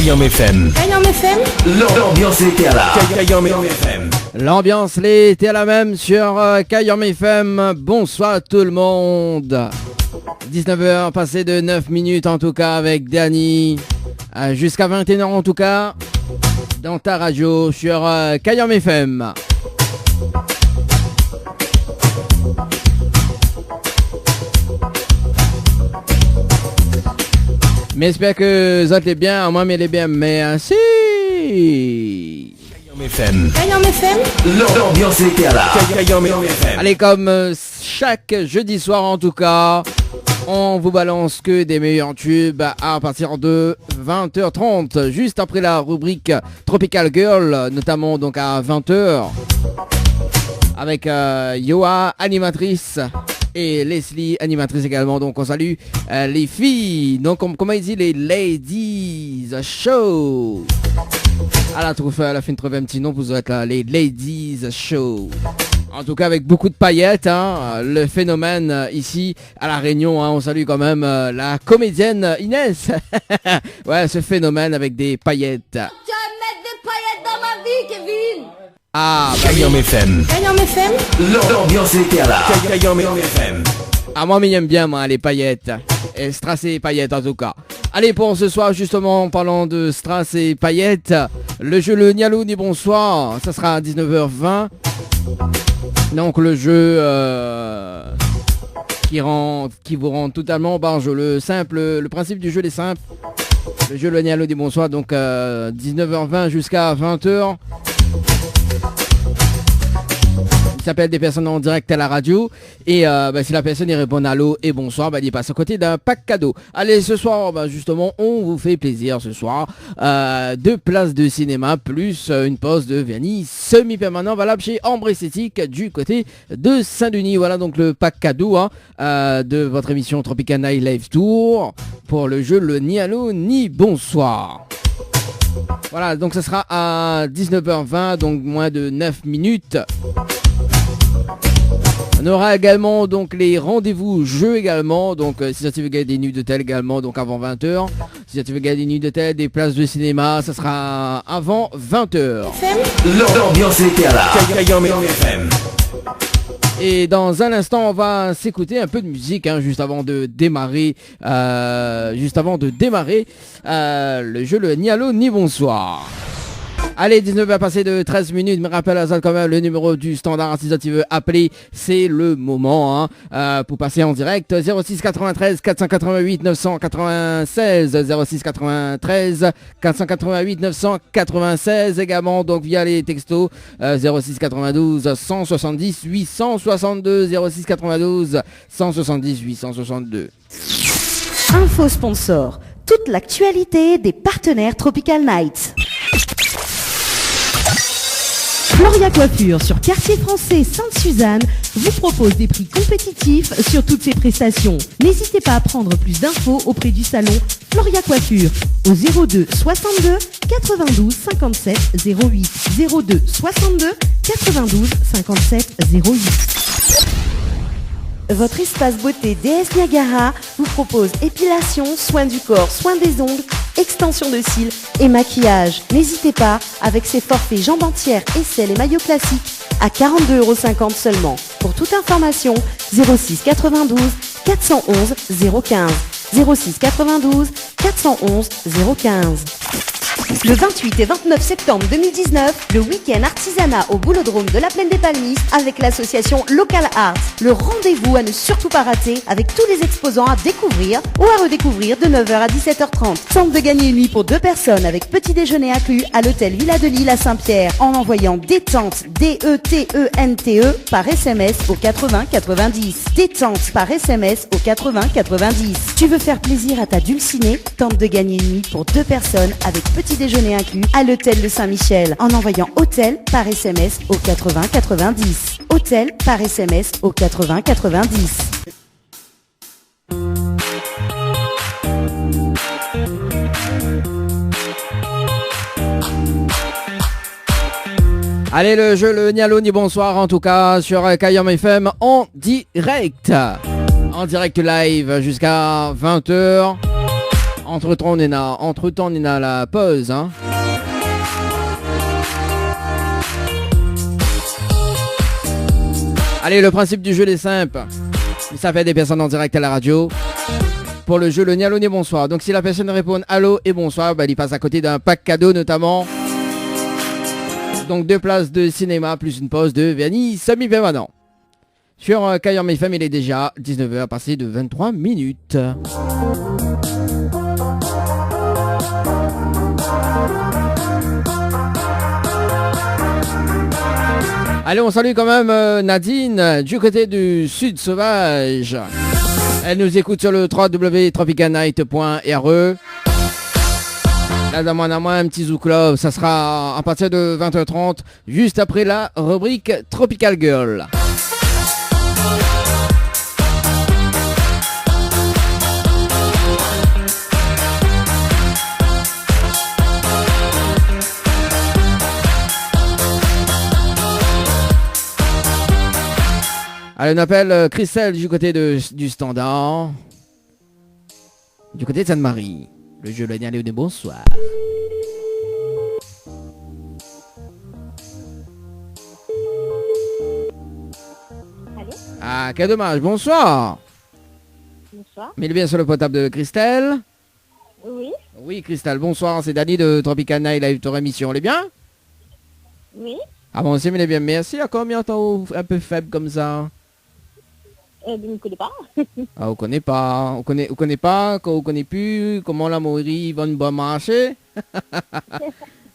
Kayam FM. Kayam FM. L'ambiance était à la Kayam FM. L'ambiance était à la même sur Kayam FM. Bonsoir tout le monde. 19h passé de 9 minutes en tout cas avec Danny. Jusqu'à 21h en tout cas. Dans ta radio sur Kayam FM. Mais j'espère que vous êtes bien, moi mais les bien, merci. Kayam FM. Kayam FM. L'ambiance était à la Kayam FM. Allez, comme chaque jeudi soir en tout cas, on vous balance que des meilleurs tubes à partir de 20h30, juste après la rubrique Tropical Girl, notamment donc à 20h, avec Yoa, animatrice, et Leslie, animatrice également. Donc on salue les filles, donc comment il dit, les Ladies Show. À la fin de trouver un petit nom, vous êtes là, les Ladies Show. En tout cas avec beaucoup de paillettes, hein, le phénomène ici à La Réunion, hein, on salue quand même la comédienne Inès. Ouais, ce phénomène avec des paillettes. Tu vas mettre des paillettes dans ma vie, Kevin. Ah, bah, Kayam FM. Kayam FM. L'ambiance était à la Kayam FM. ah, moi, mais j'aime bien, moi, les paillettes. Et strass et paillettes, en tout cas. Allez, pour ce soir, justement, en parlant de strass et paillettes, le jeu Le Nialou ni Bonsoir, ça sera à 19h20. Donc, le jeu qui vous rend totalement barge. Le principe du jeu est simple. Le jeu Le Nialou ni Bonsoir, donc 19h20 jusqu'à 20h. Il s'appelle des personnes en direct à la radio et si la personne y répond allô et bonsoir, il passe à côté d'un pack cadeau. Allez, ce soir, justement, on vous fait plaisir ce soir. 2 places de cinéma plus une pause de vernis semi-permanent valable chez Ambre Esthétique du côté de Saint-Denis. Voilà donc le pack cadeau de votre émission Tropical Night Live Tour pour le jeu Le Ni Allô Ni Bonsoir. Voilà, donc ça sera à 19h20, donc moins de 9 minutes. On aura également donc les rendez-vous jeux également, donc si tu veux gagner des nuits d'hôtel également, donc avant 20h. Si tu veux gagner des nuits d'hôtel, des places de cinéma, ça sera avant 20h. L'ambiance était à la Kayam FM. Et dans un instant, on va s'écouter un peu de musique juste avant de démarrer, le jeu Le Ni Allô Ni Bonsoir. Allez, 19h passé de 13 minutes, me rappelle à ça quand même le numéro du standard, si tu veux appeler, c'est le moment pour passer en direct. 06 93 488 996, 06 93 488 996 également, donc via les textos 06 92 170 862, 06 92 170 862. Info sponsor, toute l'actualité des partenaires Tropical Nights. Floria Coiffure sur Quartier Français Sainte-Suzanne vous propose des prix compétitifs sur toutes ses prestations. N'hésitez pas à prendre plus d'infos auprès du salon Floria Coiffure au 02 62 92 57 08 02 62 92 57 08. Votre espace beauté DS Niagara vous propose épilation, soins du corps, soins des ongles, extension de cils et maquillage. N'hésitez pas avec ses forfaits jambes entières, aisselles et maillots classiques à 42,50€ seulement. Pour toute information, 06 92 411 015. 06 92 411 015. Le 28 et 29 septembre 2019, le week-end artisanat au Boulodrome de la Plaine des Palmistes avec l'association Local Arts. Le rendez-vous à ne surtout pas rater avec tous les exposants à découvrir ou à redécouvrir de 9h à 17h30. Tente de gagner une nuit pour 2 personnes avec petit déjeuner inclus à l'hôtel Villa de Lille à Saint-Pierre en envoyant détente DETENTE par SMS au 80 90. Détente par SMS au 80 90. Tu veux faire plaisir à ta dulcinée? Tente de gagner une nuit pour 2 personnes avec petit déjeuner inclus à l'hôtel de Saint-Michel en envoyant hôtel par SMS au 80 90. Hôtel par SMS au 80 90. Allez, le jeu Le Ni Allô Ni Bonsoir en tout cas sur Kayam FM en direct. En direct live jusqu'à 20h. Entre-temps, on est à la pause, hein. Allez, le principe du jeu est simple. Ça fait des personnes en direct à la radio. Pour le jeu, le ni allô ni bonsoir. Donc si la personne répond allô et bonsoir, il passe à côté d'un pack cadeau notamment. Donc 2 places de cinéma plus une pause de vernis semi-permanent. Sur Kayon FM, il est déjà 19h passé de 23 minutes. Allez, on salue quand même Nadine du côté du Sud Sauvage. Elle nous écoute sur le www.tropicalnight.re. Là, dans moi, un petit Zouk Love, ça sera à partir de 20h30, juste après la rubrique Tropical Girl. Allez, on appelle Christelle du côté du Standard. Du côté de Sainte-Marie. Le jeu le ni allô ni bonsoir. Allô? Ah, quel dommage. Bonsoir. Bonsoir. Mais il est bien sur le portable de Christelle. Oui. Oui, Christelle, bonsoir. C'est Dani de Tropical Night Live, ton émission. Elle est bien? Oui. Ah bon, c'est bien. Merci. À combien de temps un peu faible comme ça? Je ne connais pas. Ah, on connaît pas. On connaît pas, on connaît plus comment la mourir va bon marcher.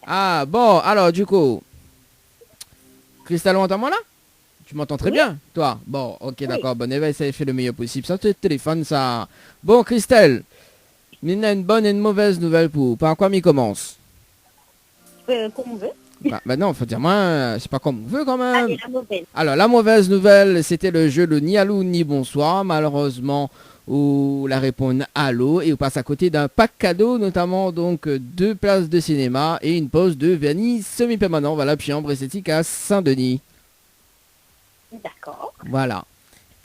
Ah, bon, alors du coup. Christelle, entends-moi là? Tu m'entends très bien, toi? Bon, ok, d'accord. Bon, Eva, ça fait le meilleur possible. Ça, tu téléphone, ça. Bon, Christelle, il y a une bonne et une mauvaise nouvelle pour. Par quoi m'y commence? Comme on veut. Bah non, faut dire moi, c'est pas comme on veut quand même. Allez, la mauvaise. Alors, la mauvaise nouvelle, c'était le jeu le ni allô ni bonsoir, malheureusement, où la réponse allô, et on passe à côté d'un pack cadeau, notamment donc 2 places de cinéma et une pause de vernis semi-permanent, voilà, Chambre esthétique à Saint-Denis. D'accord. Voilà.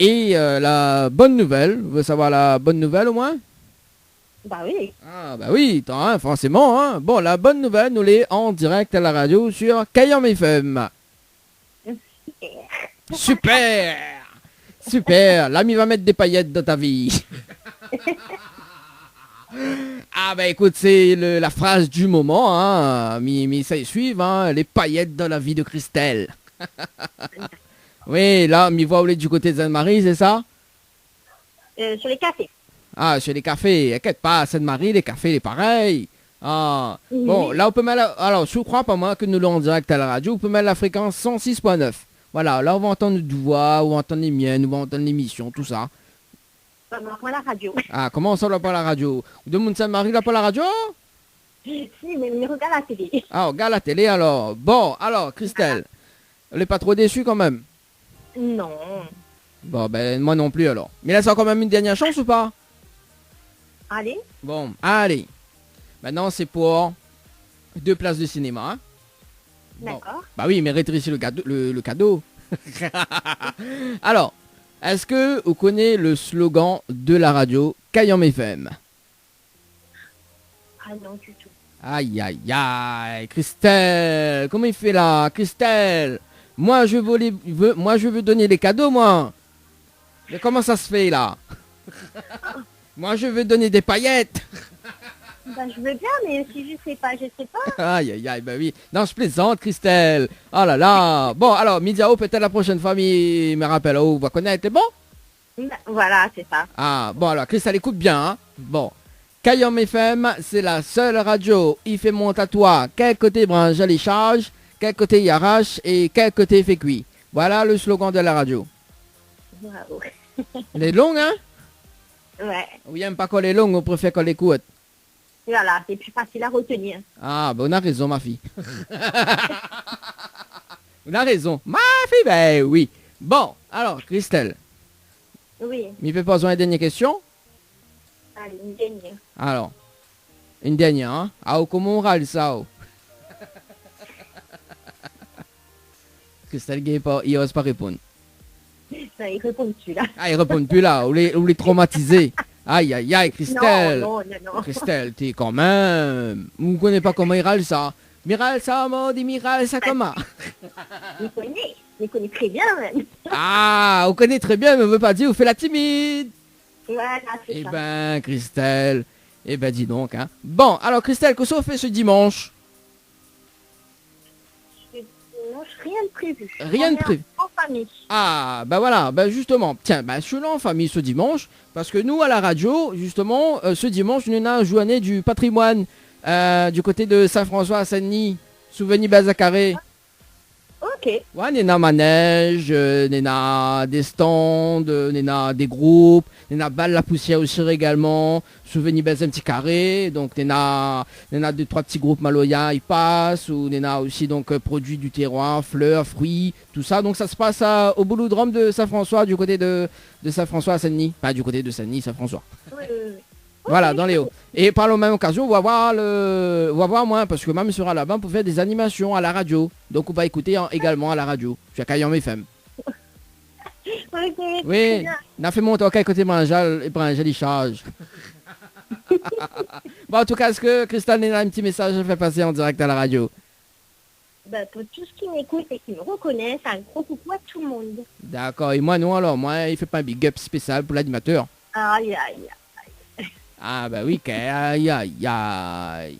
Et la bonne nouvelle, vous voulez savoir la bonne nouvelle au moins? Bah oui. Ah bah oui, forcément, hein. Bon, la bonne nouvelle, nous l'est en direct à la radio sur Kayon FM. Super. Super. L'ami va mettre des paillettes dans ta vie. Ah bah écoute, c'est la phrase du moment, hein. Mais ça y suit, hein. Les paillettes dans la vie de Christelle. Oui, là, m'y voit où est du côté de Sainte-Marie, c'est ça? Sur les cafés. Ah, sur les cafés, inquiète pas, Sainte-Marie, les cafés, les pareils. Ah, Oui. bon, là, on peut mettre, alors, je crois pas moi que nous l'avons en direct à la radio, on peut mettre la fréquence 106.9. Voilà, là, on va entendre nos voix, on va entendre les miennes, on va entendre l'émission, tout ça. Ça va pas la radio. Ah, comment ça, on l'a pas la radio? De monde Sainte-Marie, l'a pas la radio? Si, mais regarde la télé. Ah, regarde la télé, alors. Bon, alors, Christelle, elle est pas trop déçue quand même? Non. Bon, ben, moi non plus, alors. Mais là, c'est quand même une dernière chance ou pas? Allez. Bon, allez. Maintenant, c'est pour 2 places de cinéma. Hein? Bon. D'accord. Bah oui, mais rétrécir le cadeau. Alors, est-ce que vous connaissez le slogan de la radio Kayon FM? Ah non, du tout. Aïe, aïe, aïe. Christelle, comment il fait là? Christelle, moi je veux donner les cadeaux, moi. Mais comment ça se fait là? Moi je veux donner des paillettes. Bah je veux bien, mais si je sais pas, je sais pas. Aïe, aïe, aïe, bah oui. Non, je plaisante, Christelle. Oh là là. Bon, alors, Midiao, peut-être la prochaine fois, me rappelle, on va connaître, c'est bon? Voilà, c'est ça. Ah, bon, alors, Christelle, écoute bien, hein. Bon. Kayon FM, c'est la seule radio. Il fait monte à toi. Quel côté branche les charges, quel côté il arrache et quel côté il fait cuit. Voilà le slogan de la radio. Wow. Elle est longue, hein? Ouais. On n'aime pas qu'on est longue, on préfère qu'on l'écoute. Voilà, c'est plus facile à retenir. Ah, ben on a raison, ma fille. On a raison. Ma fille, ben oui. Bon, alors, Christelle, Oui. il fait pas besoin d'une dernière question? Allez, une dernière. Alors, une dernière, hein? Ah, comment on râle ça? Oh? Christelle, il n'ose pas répondre. Ça, il répond dessus là. Ah, il répond plus là, on les traumatisé. Aïe, aïe, aïe, Christelle. Non, non, non, non. Christelle, t'es quand même... Vous ne connaissez pas comment il râle ça. Miral ça, dit Miral ça comment. Je connais très bien même. Ah, on connaît très bien, mais on veut pas dire, vous faites la timide. Voilà, c'est Eh ça. ben, Christelle, eh ben dis donc, hein. Bon, alors Christelle, qu'est-ce qu'on fait ce dimanche? Non, rien de prévu. Rien de On est prévu. En famille. Ah, bah voilà, bah justement, tiens, bah je suis là en famille ce dimanche, parce que nous, à la radio, justement, ce dimanche, nous avons une journée du patrimoine du côté de Saint-François à Saint-Denis, souvenir Bazacaré. Ok. Ouais, Néna manège, Néna des stands, Néna des groupes, Néna balle la poussière aussi également, souvenir un petit carré, donc Néna 2-3 petits groupes Maloya, ils passent, ou Néna aussi donc produits du terroir, fleurs, fruits, tout ça. Donc ça se passe au boulodrome de Saint-François, du côté de Saint-François à Saint-Denis, pas du côté de Saint-Denis, Saint-François. Oui. Voilà, dans les hauts. Et par la même occasion, on va voir moi, parce que même sera là-bas pour faire des animations à la radio. Donc on va écouter également à la radio. Je suis à Cayenne FM. Ok, très Oui, bien. on a fait mon talk à côté Manjal et Branjal il charge. Bon, en tout cas, est-ce que Christelle a un petit message à faire passer en direct à la radio? Bah, pour tous qui m'écoutent et qui me reconnaissent, un gros coucou à tout le monde. D'accord, et moi non alors, moi il fait pas un big up spécial pour l'animateur. Aïe, aïe, Ah bah oui, aïe aïe aïe.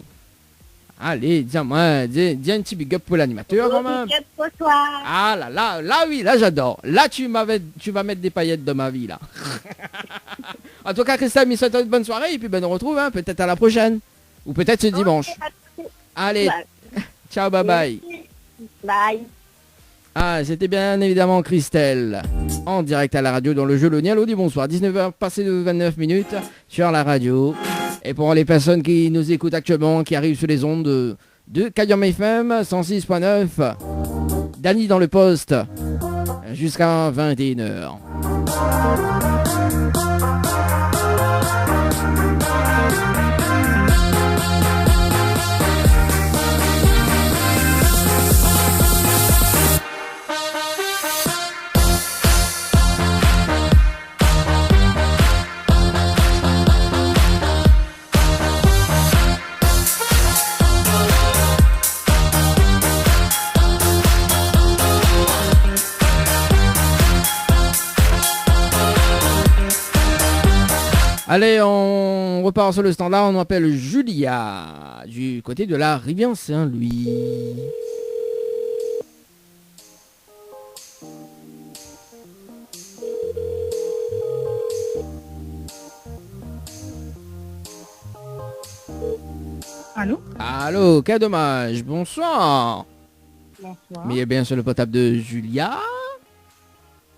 Allez, dis-moi, un petit big up pour l'animateur quand même. Big up pour toi. Ah là oui, là j'adore. Là tu vas mettre des paillettes dans ma vie là. En tout cas, Christelle, me souhaite une bonne soirée et puis ben on retrouve peut-être à la prochaine. Ou peut-être ce dimanche. Allez, ciao, bye bye. Bye. Ah, c'était bien évidemment Christelle. En direct à la radio dans le jeu Le Nialo du bonsoir. 19h passé de 29 minutes sur la radio. Et pour les personnes qui nous écoutent actuellement, qui arrivent sur les ondes de Cayenne FM 106.9, Dany dans le poste jusqu'à 21h. Allez, on repart sur le standard, on appelle Julia, du côté de la rivière Saint-Louis. Allô? Allô, quel dommage, bonsoir. Bonsoir. Mais bien sur le potable de Julia.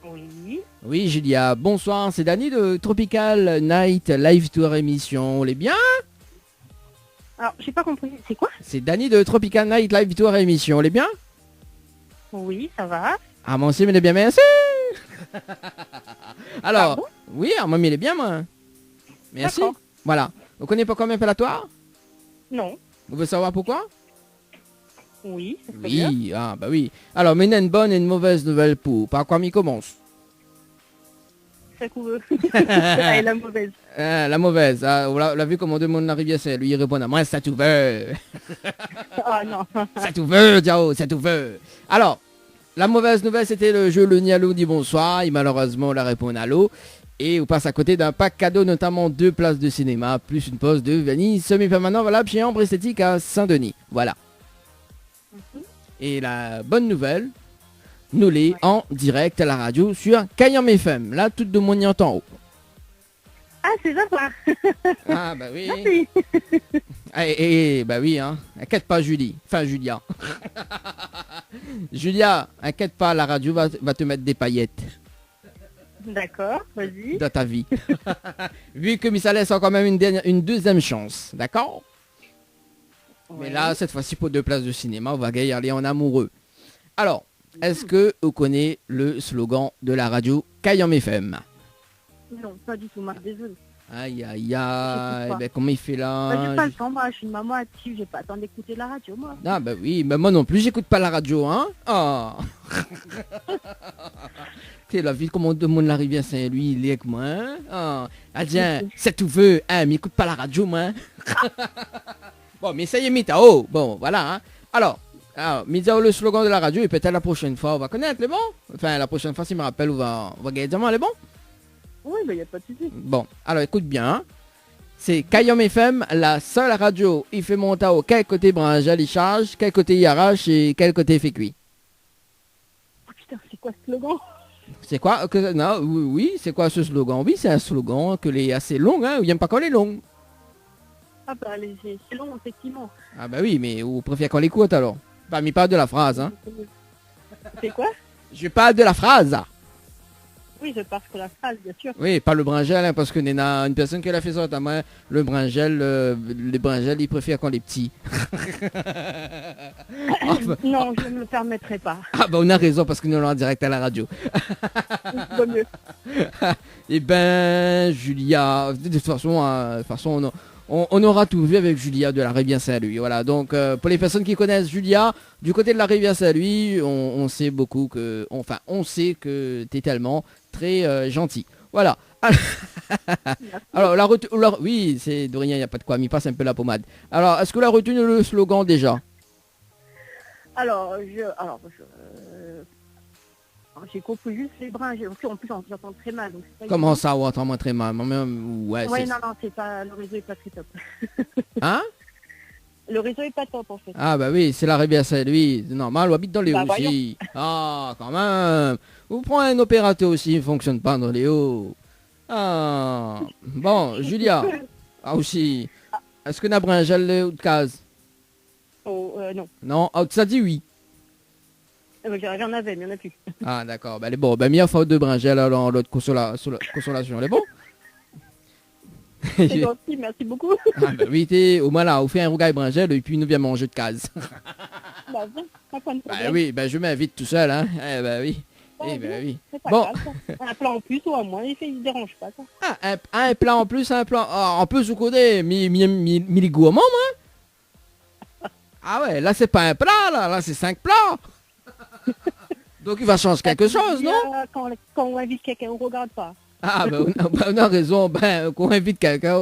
Oui. Oui, Julia, bonsoir, c'est Dany de Tropical Night Live Tour émission, on est bien? Alors, j'ai pas compris. C'est quoi? C'est Dany de Tropical Night Live Tour émission, on est bien? Oui, ça va. Ah, moi aussi, mais il est bien, merci. Alors, Pardon? oui, moi, mais il est bien, moi. Merci. D'accord. Voilà. Vous connaissez pas combien pélatoire? Non. Vous voulez savoir pourquoi? Oui, c'est très bien. Oui, ah bah oui. Alors, mais il y a une bonne et une mauvaise nouvelle pour. Par quoi m'y commence? Ça couvre. Ah, et la mauvaise. La mauvaise. Ah, on l'a vu comment demande la rivière, c'est lui il répond à moi, ça tout veut. Ah non. Ça tout veut, Diao, ça tout veut. Alors, la mauvaise nouvelle, c'était le jeu Le Nialo dit bonsoir. Et malheureusement, on a répondu à l'eau. Et on passe à côté d'un pack cadeau, notamment 2 places de cinéma, plus une pause de vanille semi-permanent valable chez Ambre Esthétique à Saint-Denis. Voilà. Et la bonne nouvelle, nous l'est en direct à la radio sur Cayenne FM. Là, toute de mon y en haut. Ah, c'est sympa. Ah bah oui. Merci. Bah oui, hein. Inquiète pas, Julie. Enfin, Julia. Julia, inquiète pas, la radio va te mettre des paillettes D'accord, vas-y. dans ta vie. Vu que ça laisse quand même une deuxième chance, d'accord? Mais là, cette fois-ci, pour 2 places de cinéma, on va y aller en amoureux. Alors, est-ce que vous connaissez le slogan de la radio Cayenne FM? Non, pas du tout, Marc, désolé. Aïe, aïe, Je aïe. sais pas. Ben, comment il fait là? J'ai pas le temps, moi, je suis une maman active, j'ai pas le temps d'écouter la radio, moi. Ah bah oui, mais moi non plus, j'écoute pas la radio, hein. Ah. Tu sais, la ville, comment tout le monde l'arrive à Saint-Louis, il est avec moi, hein. Ah. Adrien, c'est tout veut, hein, mais écoute pas la radio, moi. Bon, mais ça y est, Mitao. Bon, voilà, hein. Alors, Mitao, le slogan de la radio, et peut-être la prochaine fois, on va connaître, les bons. Enfin, la prochaine fois, s'il me rappelle, on va gagner diamant, les bons. Oui, bah y a pas de souci. Bon, alors écoute bien, hein. C'est Kayom FM, la seule radio. Il fait monter au quel côté branchal il charge, quel côté il arrache et quel côté il fait cuit. Oh, putain, c'est quoi ce slogan? C'est quoi non, oui, c'est quoi ce slogan? Oui, c'est un slogan que les assez long, hein. Il n'aime pas quand les longs. Ah bah c'est long, effectivement. Ah bah oui, mais vous préférez qu'on l'écoute alors. Pas mis pas de la phrase, hein. C'est quoi? Je parle de la phrase. Oui, je parce que la phrase, bien sûr. Oui, pas le bringel, hein, parce que Nena, une personne qui l'a fait ça notamment, le bringel, les bringels, ils préfèrent quand les petits. Enfin, Non, je ne me le permettrai pas. ah bah on a raison parce que nous l'avons en direct à la radio. Vaut mieux. Eh ben, Julia, de toute façon, on aura tout vu avec Julia de la Rivière Saint-Louis. Voilà, donc pour les personnes qui connaissent Julia, du côté de la Rivière Saint-Louis, on sait beaucoup que, enfin, on sait que t'es tellement très gentil. Voilà. Alors, oui, c'est de rien, il n'y a pas de quoi, mais il passe un peu la pommade. Alors, est-ce que la retenu le slogan déjà? J'ai compris juste les brins. En plus, j'entends très mal. Donc c'est pas Comment évident. ça, on entend moins très mal? Moi-même, ouais, Ouais, c'est... non, c'est pas, le réseau est pas très top. Hein? Le réseau est pas top, en fait. Ah bah oui, c'est la Rivière Saint-Louis, c'est normal, on habite dans les Bah, hauts aussi. Ah, quand même. Vous prenez un opérateur aussi, il ne fonctionne pas dans les hauts. Ah, bon, Julia. Ah aussi. Est-ce que Nabringel est de case? Oh, non. Non, ah, ça dit oui. J'en avais, mais il n'y en a plus. Ah d'accord, bah elle est bon. Bah mis en faute de Bringel alors l'autre consolation, elle est bon? C'est gentil, merci beaucoup. Ah bah oui, au moins là, on fait un rougail Bringel et puis nous vient manger de case. Bah, viens, pas de Bah problème. oui, bah je m'invite tout seul, hein. Eh bah oui. Bah, Eh bah viens, oui. c'est pas Bon. grave, ça. Un plat en plus ou à moins, il se dérange pas, ça. Ah, un plat en plus, un plat en plus au côté, mille gourmand, moi. Ah ouais, là c'est pas un plat, là c'est 5 plats. Donc il va changer quelque chose, non? Quand on invite quelqu'un, on regarde pas. Ah ben on a raison, ben qu'on invite quelqu'un,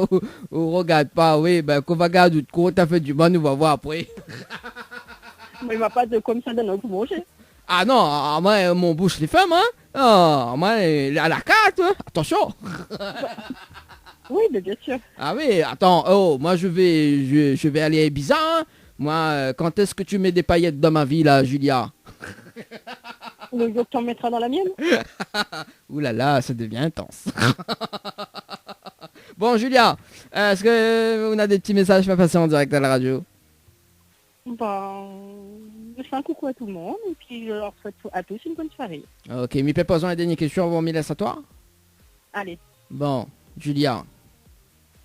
on regarde pas, oui, ben qu'on va garder de quoi t'as fait du bon, on va voir après. Mais il va pas de comme ça donner pour manger. Ah non, moi mon bouche les femmes, hein. Ah, moi à la carte, hein. Attention. Oui, mais bien sûr. Ah oui, attends, oh, moi je vais aller à Ibiza, hein. Moi, quand est-ce que tu mets des paillettes dans ma vie là, Julia? Le jour que tu en mettras dans la mienne. Ouh là là, ça devient intense. Bon, Julia, est-ce que on a des petits messages à passer en direct à la radio? Ben, je fais un coucou à tout le monde et puis je leur souhaite à tous une bonne soirée. Ok, mais posons la dernière question avant de me laisser à toi. Allez. Bon, Julia,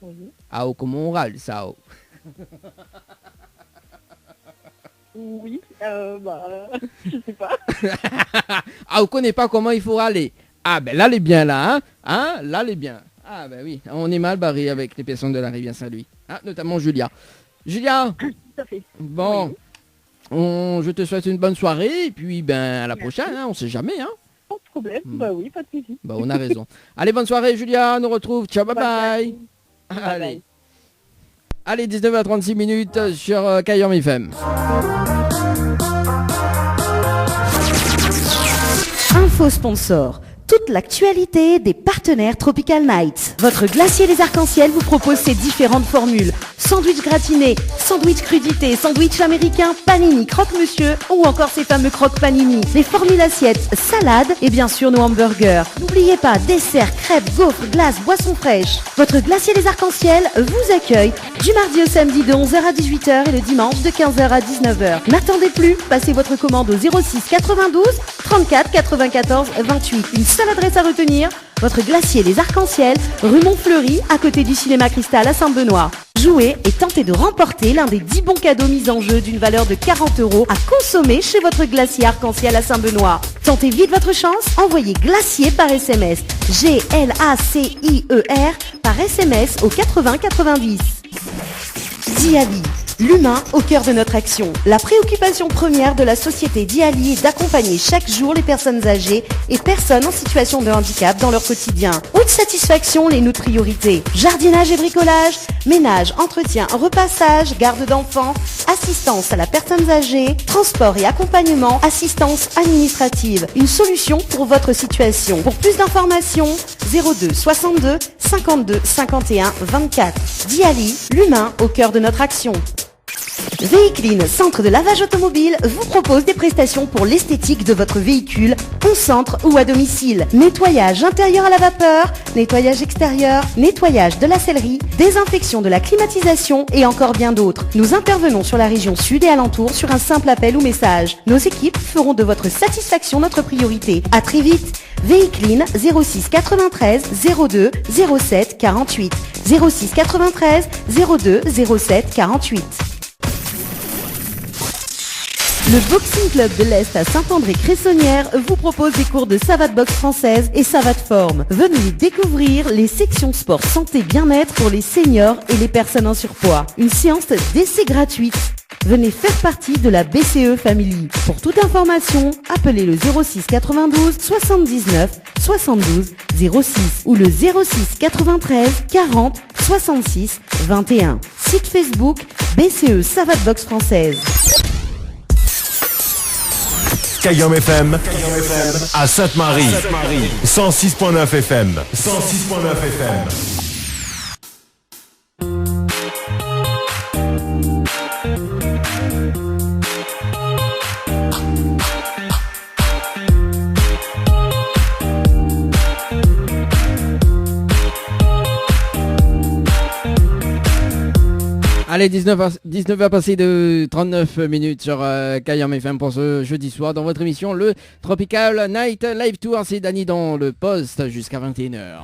Oui. ah, oh, comment on râle ça? Oh. Oui. Je sais pas. Ah, on connaît pas comment il faut râler. Ah, ben là, elle est bien là, hein? Hein? Là, elle est bien. Ah, ben oui, on est mal barré avec les personnes de la Rivière Saint-Louis. Ah, notamment Julia. Julia, Tout à fait. bon, Oui. je te souhaite une bonne soirée et puis, ben, à la prochaine, hein, on sait jamais, hein? Pas de problème. Bah oui, pas de soucis. Bah, on a raison. Allez, bonne soirée, Julia, on nous retrouve. Ciao, bye bye. Bye Allez. bye. Allez, 19h36 minutes sur Kayom FM. Info sponsor. Toute l'actualité des partenaires Tropical Nights. Votre glacier des arcs-en-ciel vous propose ses différentes formules. Sandwich gratiné, sandwich crudité, sandwich américain, panini, croque-monsieur ou encore ces fameux croque panini. Les formules assiettes, salades et bien sûr nos hamburgers. N'oubliez pas, dessert, crêpes, gaufres, glaces, boissons fraîches. Votre glacier des arcs-en-ciel vous accueille du mardi au samedi de 11h à 18h et le dimanche de 15h à 19h. N'attendez plus, passez votre commande au 06 92 34 94 28. Une seule adresse à retenir, votre glacier Les Arcs-en-Ciel, rue Montfleury, à côté du cinéma Cristal à Saint-Benoît. Jouez et tentez de remporter l'un des 10 bons cadeaux mis en jeu d'une valeur de 40 € à consommer chez votre glacier arc-en-ciel à Saint-Benoît. Tentez vite votre chance, envoyez glacier par SMS. GLACIER par SMS au 80 90. Diali, l'humain au cœur de notre action. La préoccupation première de la société Diali est d'accompagner chaque jour les personnes âgées et personnes en situation de handicap dans leur quotidien. Haute satisfaction, les nous de priorité. Jardinage et bricolage, ménage, entretien, repassage, garde d'enfants, assistance à la personne âgée, transport et accompagnement, assistance administrative. Une solution pour votre situation. Pour plus d'informations, 02 62 52 51 24. Diali, l'humain au cœur de notre action. Véhicline, centre de lavage automobile, vous propose des prestations pour l'esthétique de votre véhicule, en centre ou à domicile. Nettoyage intérieur à la vapeur, nettoyage extérieur, nettoyage de la sellerie, désinfection de la climatisation et encore bien d'autres. Nous intervenons sur la région sud et alentour sur un simple appel ou message. Nos équipes feront de votre satisfaction notre priorité. À très vite. Véhicline 06 93 02 07 48 06 93 02 07 48. Le Boxing Club de l'Est à Saint-André-Cressonnière vous propose des cours de savate boxe française et savate forme. Venez découvrir les sections sport santé bien-être pour les seniors et les personnes en surpoids. Une séance d'essai gratuite. Venez faire partie de la BCE Family. Pour toute information, appelez le 06 92 79 72 06 ou le 06 93 40 66 21. Site Facebook BCE Savate Boxe Française. Kayom FM à Sainte-Marie. 106.9 FM. 106.9 FM. Allez, 19h passé de 39 minutes sur Kayom FM pour ce jeudi soir dans votre émission le Tropical Night Live Tour. C'est Dany dans le poste jusqu'à 21h.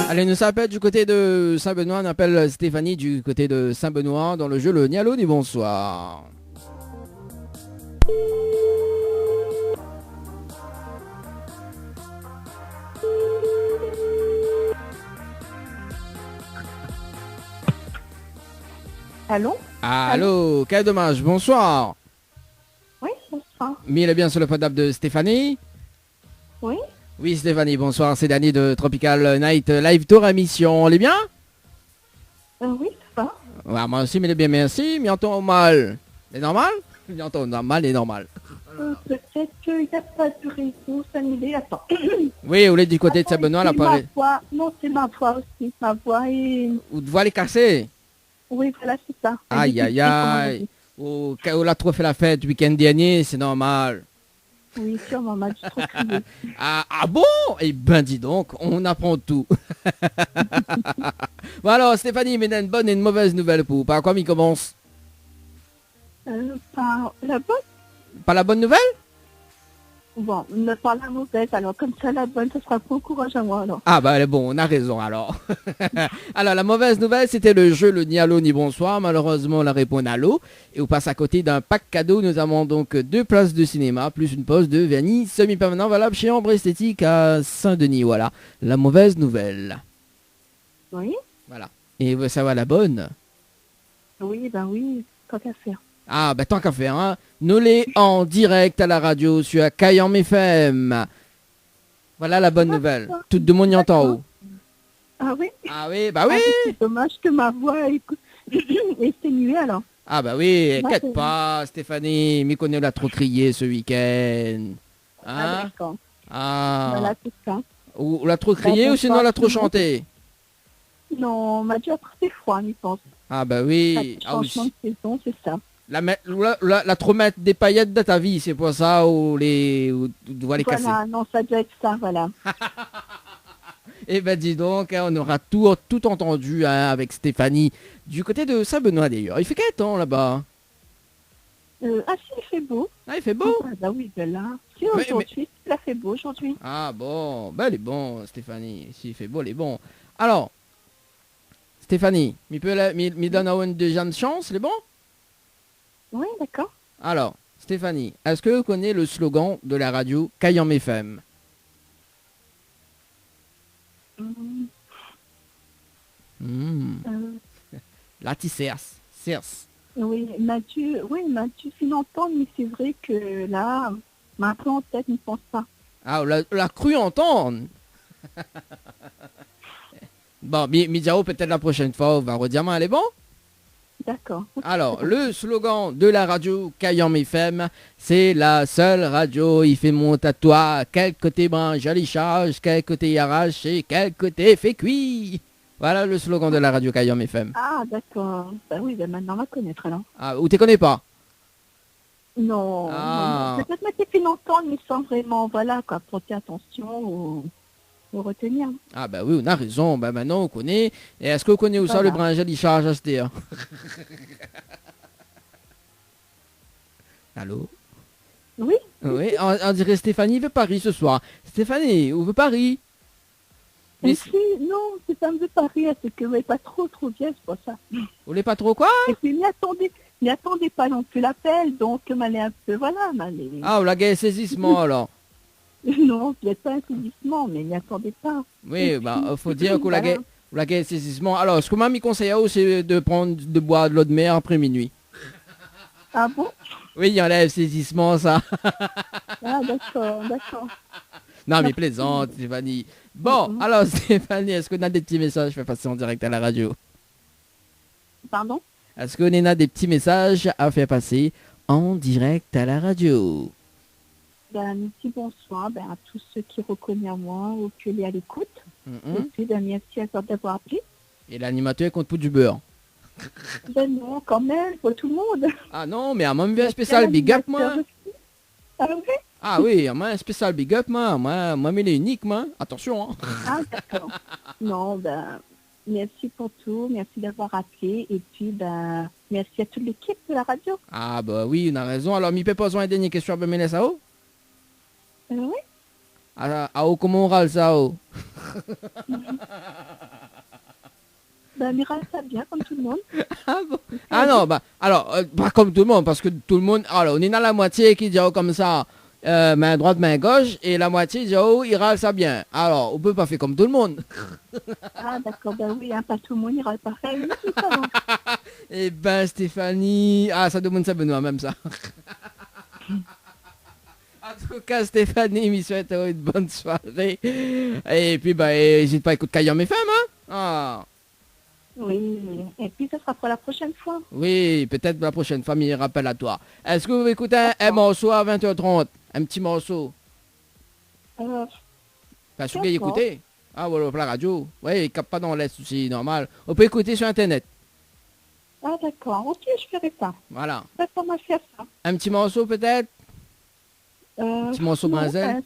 Allez, nous appelle du côté de Saint-Benoît, on appelle Stéphanie du côté de Saint-Benoît dans le jeu le Nialo du bonsoir. Allô? Allô, quel dommage, bonsoir. Oui, bonsoir. Mais il est bien sur le portable de Stéphanie. Oui? Oui, Stéphanie, bonsoir, c'est Dany de Tropical Night Live Tour émission. On est bien? Oui, ça va. Ouais, moi aussi, mais il est bien, merci. Mais entend mal. C'est normal? Il entend mal et normal. Peut-être qu'il n'y a pas de réseau, ça m'est... Attends. Oui, vous êtes du côté de Saint-Benoît, là, pareil. Non, c'est ma voix aussi. Ma voix est... Vous devez les casser. Oui, voilà, c'est ça. Aïe, aïe, aïe. Oh, quand on a trop fait la fête le week-end dernier, c'est normal. Oui, sûrement, m'a dit trop crié. Ah bon? Eh ben dis donc, on apprend tout. Bon alors Stéphanie, mais une bonne et une mauvaise nouvelle pour vous. Par quoi il commence? Par la bonne? Pas la bonne nouvelle? Bon, ne pas la mauvaise, alors comme ça la bonne, ça sera bon courage à moi alors. Ah bah bon, on a raison alors. Alors la mauvaise nouvelle, c'était le jeu le ni allô ni bonsoir. Malheureusement, on a répondu allô. Et on passe à côté d'un pack cadeau. Nous avons donc 2 places de cinéma, plus une pause de vernis semi-permanent valable chez Ambre Esthétique à Saint-Denis. Voilà, la mauvaise nouvelle. Oui? Voilà. Et ça va la bonne? Oui, ben oui, tant qu'à faire. Ah bah tant qu'à faire, hein. Nous les en direct à la radio sur Kayom FM. Voilà la bonne nouvelle. Tout le monde y entend haut. Ah oui? Ah oui, bah oui. Ah, c'est dommage que ma voix est exténuée alors. Ah bah oui, Ouais, inquiète c'est pas Stéphanie, mais qu'on a trop crié ce week-end. Ah, Hein? d'accord. Ah. Voilà, c'est ça. Ou l'a trop crié Bah, ou sinon l'a trop bonsoir. chanté? Non, on m'a dit après c'est froid, je pense. Ah bah oui. Ah oui. Changement de saison, c'est ça. La trop mettre des paillettes de ta vie, c'est pour ça ou les ou tu dois les casser. Voilà, non, ça doit être ça, voilà. Eh ben dis donc, hein, on aura tout entendu hein, avec Stéphanie du côté de Saint-Benoît d'ailleurs. Il fait quel temps là-bas? Ah si, il fait beau. Ah, il fait beau. Ah bah oui, ben là. Si, Mais- aujourd'hui, il a fait beau aujourd'hui. Ah bon, ben il est bon, Stéphanie. S'il fait beau, il est bon. Alors, Stéphanie, mi donne une deuxième chance, il est bon? Oui, d'accord. Alors, Stéphanie, est-ce que vous connaissez le slogan de la radio Kayam FM? Hum, Là, tu cerces. oui, Mathieu fait l'entendre, mais c'est vrai que là, maintenant en tête, ne pense pas. Ah, on l'a cru entendre. Bon, Midiao, peut-être la prochaine fois, on va redire, mais elle est bon? D'accord. Alors, le slogan de la radio Kayam FM, c'est la seule radio, il fait monte à toi, quel côté branche, joli charge, quel côté arrache et quel côté fait cuit. Voilà le slogan de la radio Kayam FM. Ah, d'accord. Ben oui, ben maintenant on va connaître alors. Ah, ou tu connais pas? Non, Ah. non. Peut-être Mathieu fait l'entendre, mais sans vraiment, voilà, quoi, porter attention ou retenir. Ah bah oui, on a raison, bah maintenant on connaît. Et est-ce que vous connaissez aussi Voilà. le branche, joli charge, acheter? Allô? Oui, Oui, on dirait Stéphanie veut Paris ce soir. Stéphanie, où veut Paris? Mais mais si, non, c'est ça me veut pas rire, c'est que ouais, pas trop bien, c'est pour ça. vous voulez pas trop quoi? Et puis, n'y attendez pas non plus l'appel, donc m'allez un peu, voilà, m'allez. Ah, vous la gagne saisissement alors. Non, peut-être pas un saisissement, mais n'y attendez pas. Oui, Et bah puis, faut dire que voilà. la gagne saisissement. Alors, ce que m'a mis conseil à vous, c'est de boire de l'eau de mer après minuit. Ah bon? Oui, il y enlève saisissement, ça. Ah, d'accord. Non, mais plaisante, Stéphanie. Bon, alors Stéphanie, est-ce qu'on a des petits messages à faire passer en direct à la radio? Pardon? Est-ce qu'on a des petits messages à faire passer en direct à la radio? Ben, un petit bonsoir à tous ceux qui reconnaissent à moi ou qui est à l'écoute. Et puis, merci à toi d'avoir appelé. Et l'animateur compte pour du beurre. Ben non, quand même, pour tout le monde. Ah non, mais à moi, un spécial big up, moi. Ah oui? Ah oui, à moi, un spécial big up, moi, mais il est unique, moi. Attention, hein. Ah, d'accord. Non, ben, merci pour tout, merci d'avoir appelé. Et puis, ben, merci à toute l'équipe de la radio. Ah bah oui, on a raison. Alors, mi peut poser une dernière question à me laisser à haut? Oui? À haut, comment on râle ça, haut? Ben, Mira, ça bien, comme tout le monde. Ah bon? Ah non, bah, alors, pas comme tout le monde, parce que tout le monde, alors, on est dans la moitié qui dit oh, comme ça, main droite, main gauche, et la moitié dit oh, il râle ça bien. Alors, on peut pas faire comme tout le monde. Ah, d'accord, ben oui, hein, pas tout le monde ira pareil. Oui, c'est ça, hein. Eh ben, Stéphanie, ah, ça demande ça, Benoît, même ça. En tout cas, Stéphanie, me souhaite une bonne soirée. Et puis, bah, n'hésite pas à écouter Kayam FM, hein? Ah. Oui, et puis ça sera pour la prochaine fois. Oui, peut-être la prochaine fois, mais rappelle à toi. Est-ce que vous écoutez un morceau à 20h30? Un petit morceau? Pas sûr qu'il d'accord. écouter. Ah, voilà, pour la radio. Oui, il capte pas dans l'Est aussi, normal. On peut écouter sur Internet. Ah, d'accord, ok, je ferai ça. Voilà. Ça m'a fait ça. Un petit morceau peut-être? Petit morceau non, brinzel?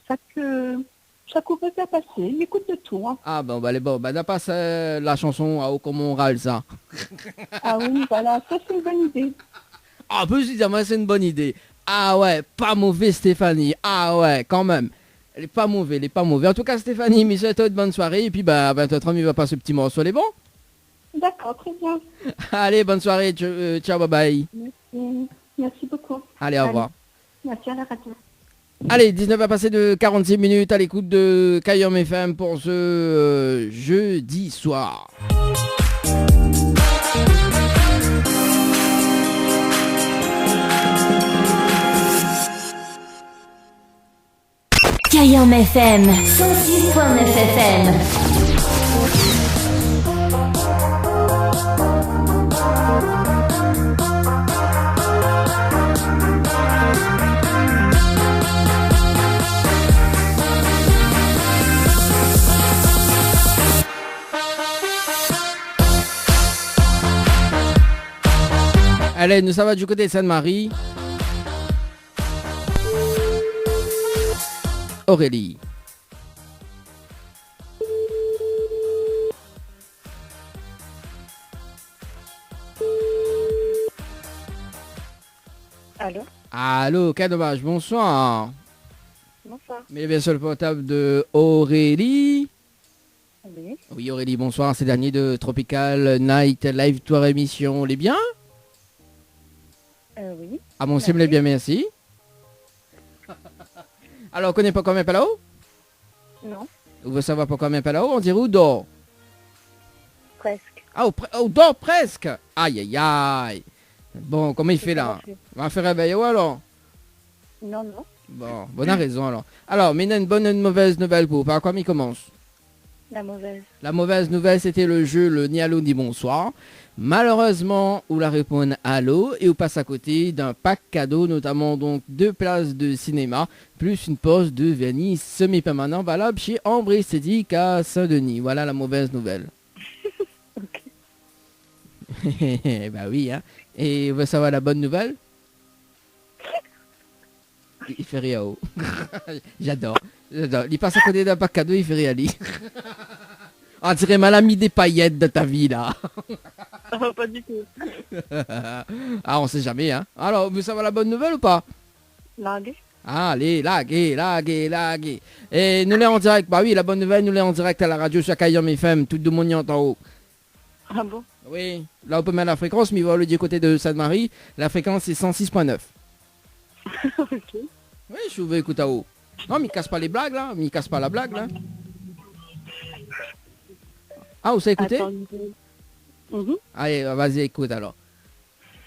ça couvre bien passer, il m'écoute de tout. Hein. Ah, bon, bah, allez, bon. Bah, d'après la chanson, ah, oh, comment on râle ça. Ah oui, voilà, ça c'est une bonne idée. Ah, précisément, c'est une bonne idée. Ah ouais, pas mauvais Stéphanie. Ah ouais, quand même. Elle est pas mauvaise, elle est pas mauvaise. En tout cas, Stéphanie, me souhaite une bonne soirée. Et puis, bah, à 20h30, il va passer ce petit morceau, elle est bon? D'accord, très bien. Allez, bonne soirée. Ciao, bye bye. Merci, merci beaucoup. Allez, au revoir. Merci à la radio. Allez, 19 à passer de 46 minutes à l'écoute de Kayam FM pour ce jeudi soir. Kayam FM 106.9 FM. Allez, nous ça va du côté de Sainte-Marie. Aurélie. Allô? Allô, quel dommage, bonsoir. Bonsoir. Mais bien sûr le portable de Aurélie. Oui. Oui Aurélie, bonsoir, c'est dernier de Tropical Night Live Tour émission, les bien? Oui. Ah bon, c'est les bien, merci. Alors, on connaît pas combien pas là-haut? Non. Vous voulez savoir pas combien pas là-haut? On dirait où dort? Presque. Ah, où dort presque? Aïe aïe aïe. Bon, comment il fait là? On va faire réveiller alors? Non, non. Bon, bonne raison alors. Alors, mais il y a une bonne et une mauvaise nouvelle pour vous. Par quoi il commence? La mauvaise. La mauvaise nouvelle, c'était le jeu, le ni allô ni bonsoir. Malheureusement, on la répond allô et on passe à côté d'un pack cadeau, notamment donc 2 places de cinéma, plus une pause de vernis semi-permanent valable chez Ambre Esthétique à Saint-Denis. Voilà la mauvaise nouvelle. Ok. Bah oui, hein. Et vous voulez savoir la bonne nouvelle? Il fait rire. Oh. J'adore. Il passe à côté d'un pack cadeau, il fait rire. On dirait mal ami des paillettes de ta vie là. Pas du tout. Ah, on sait jamais, hein. Alors, vous savez la bonne nouvelle ou pas? Langue. Ah, allez, laguez. Et nous l'est en direct. Bah oui, la bonne nouvelle, nous l'est en direct à la radio sur Kayam FM, tout de monde y entend haut. Ah bon? Oui, là on peut mettre la fréquence, mais il va le du côté de Sainte-Marie. La fréquence c'est 106.9. Ok. Oui, je veux écouter à haut. Non, mais il casse pas les blagues là, mais il casse pas la blague là. Ah, vous savez écouter? Allez, vas-y, écoute alors.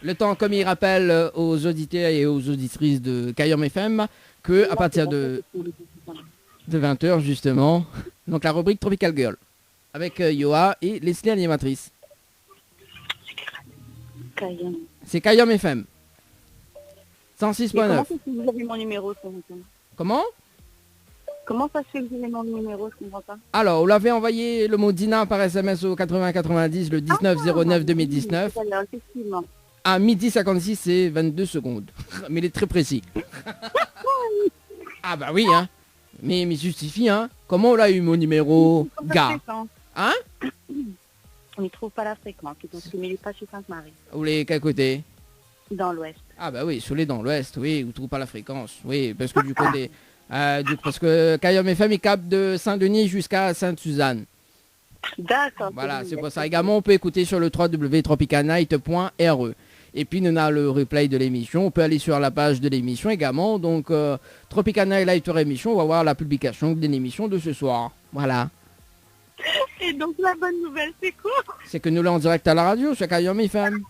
Le temps, comme il rappelle aux auditeurs et aux auditrices de Kayam FM, que à partir de 20h justement, donc la rubrique Tropical Girl, avec Yoa et Leslie animatrice. Cayenne. C'est Kayam FM. Comment 106.9. ça se fait que vous avez mon numéro, je comprends pas. Comment? Comment ça se fait que vous avez mon numéro, je comprends pas. Alors, on l'avait envoyé le mot Dina par SMS au 8090 le 19/09/2019. Effectivement. À midi 56 et 22 secondes. Mais il est très précis. Ah bah oui, hein. Mais justifie, hein. Comment on a eu mon numéro, gars? Hein? On ne trouve pas la fréquence, donc il n'est pas chez Sainte-Marie. Vous voulez quel côté? Dans l'ouest. Ah bah oui, sur les dans l'ouest, oui, vous ne trouvez pas la fréquence. Oui, parce que du côté... parce que Kayam FM il capte de Saint-Denis jusqu'à Sainte-Suzanne. D'accord. Voilà, c'est pour ça. Également, on peut écouter sur le www.tropicalnight.re. Et puis, nous avons le replay de l'émission. On peut aller sur la page de l'émission également. Donc, Tropical Night Live Tour émission, on va voir la publication de l'émission de ce soir. Voilà. Et donc, la bonne nouvelle, c'est quoi? C'est que nous l'avons en direct à la radio sur Kayam FM.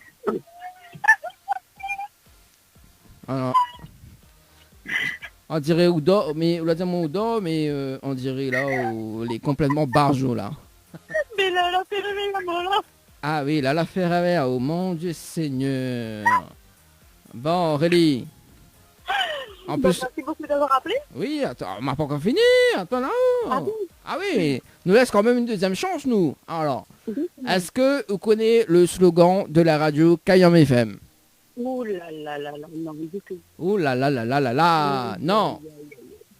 Alors, on dirait Oudo, mais on l'a dit mon Oudo, mais on dirait là, il est complètement barjot là. Mais là, elle a fait réveiller la mort là. Ah oui, là, la fait rêver, oh mon Dieu Seigneur. Bon, Aurélie. En plus... Merci beaucoup d'avoir appelé. Oui, attends, on m'a pas encore fini. Attends là. Ah oui. Ah oui, nous laisse quand même une deuxième chance, nous. Alors, est-ce que vous connaissez le slogan de la radio Kayam FM? Ouh là là là là, non, du tout. Ouh là là là là là là, non.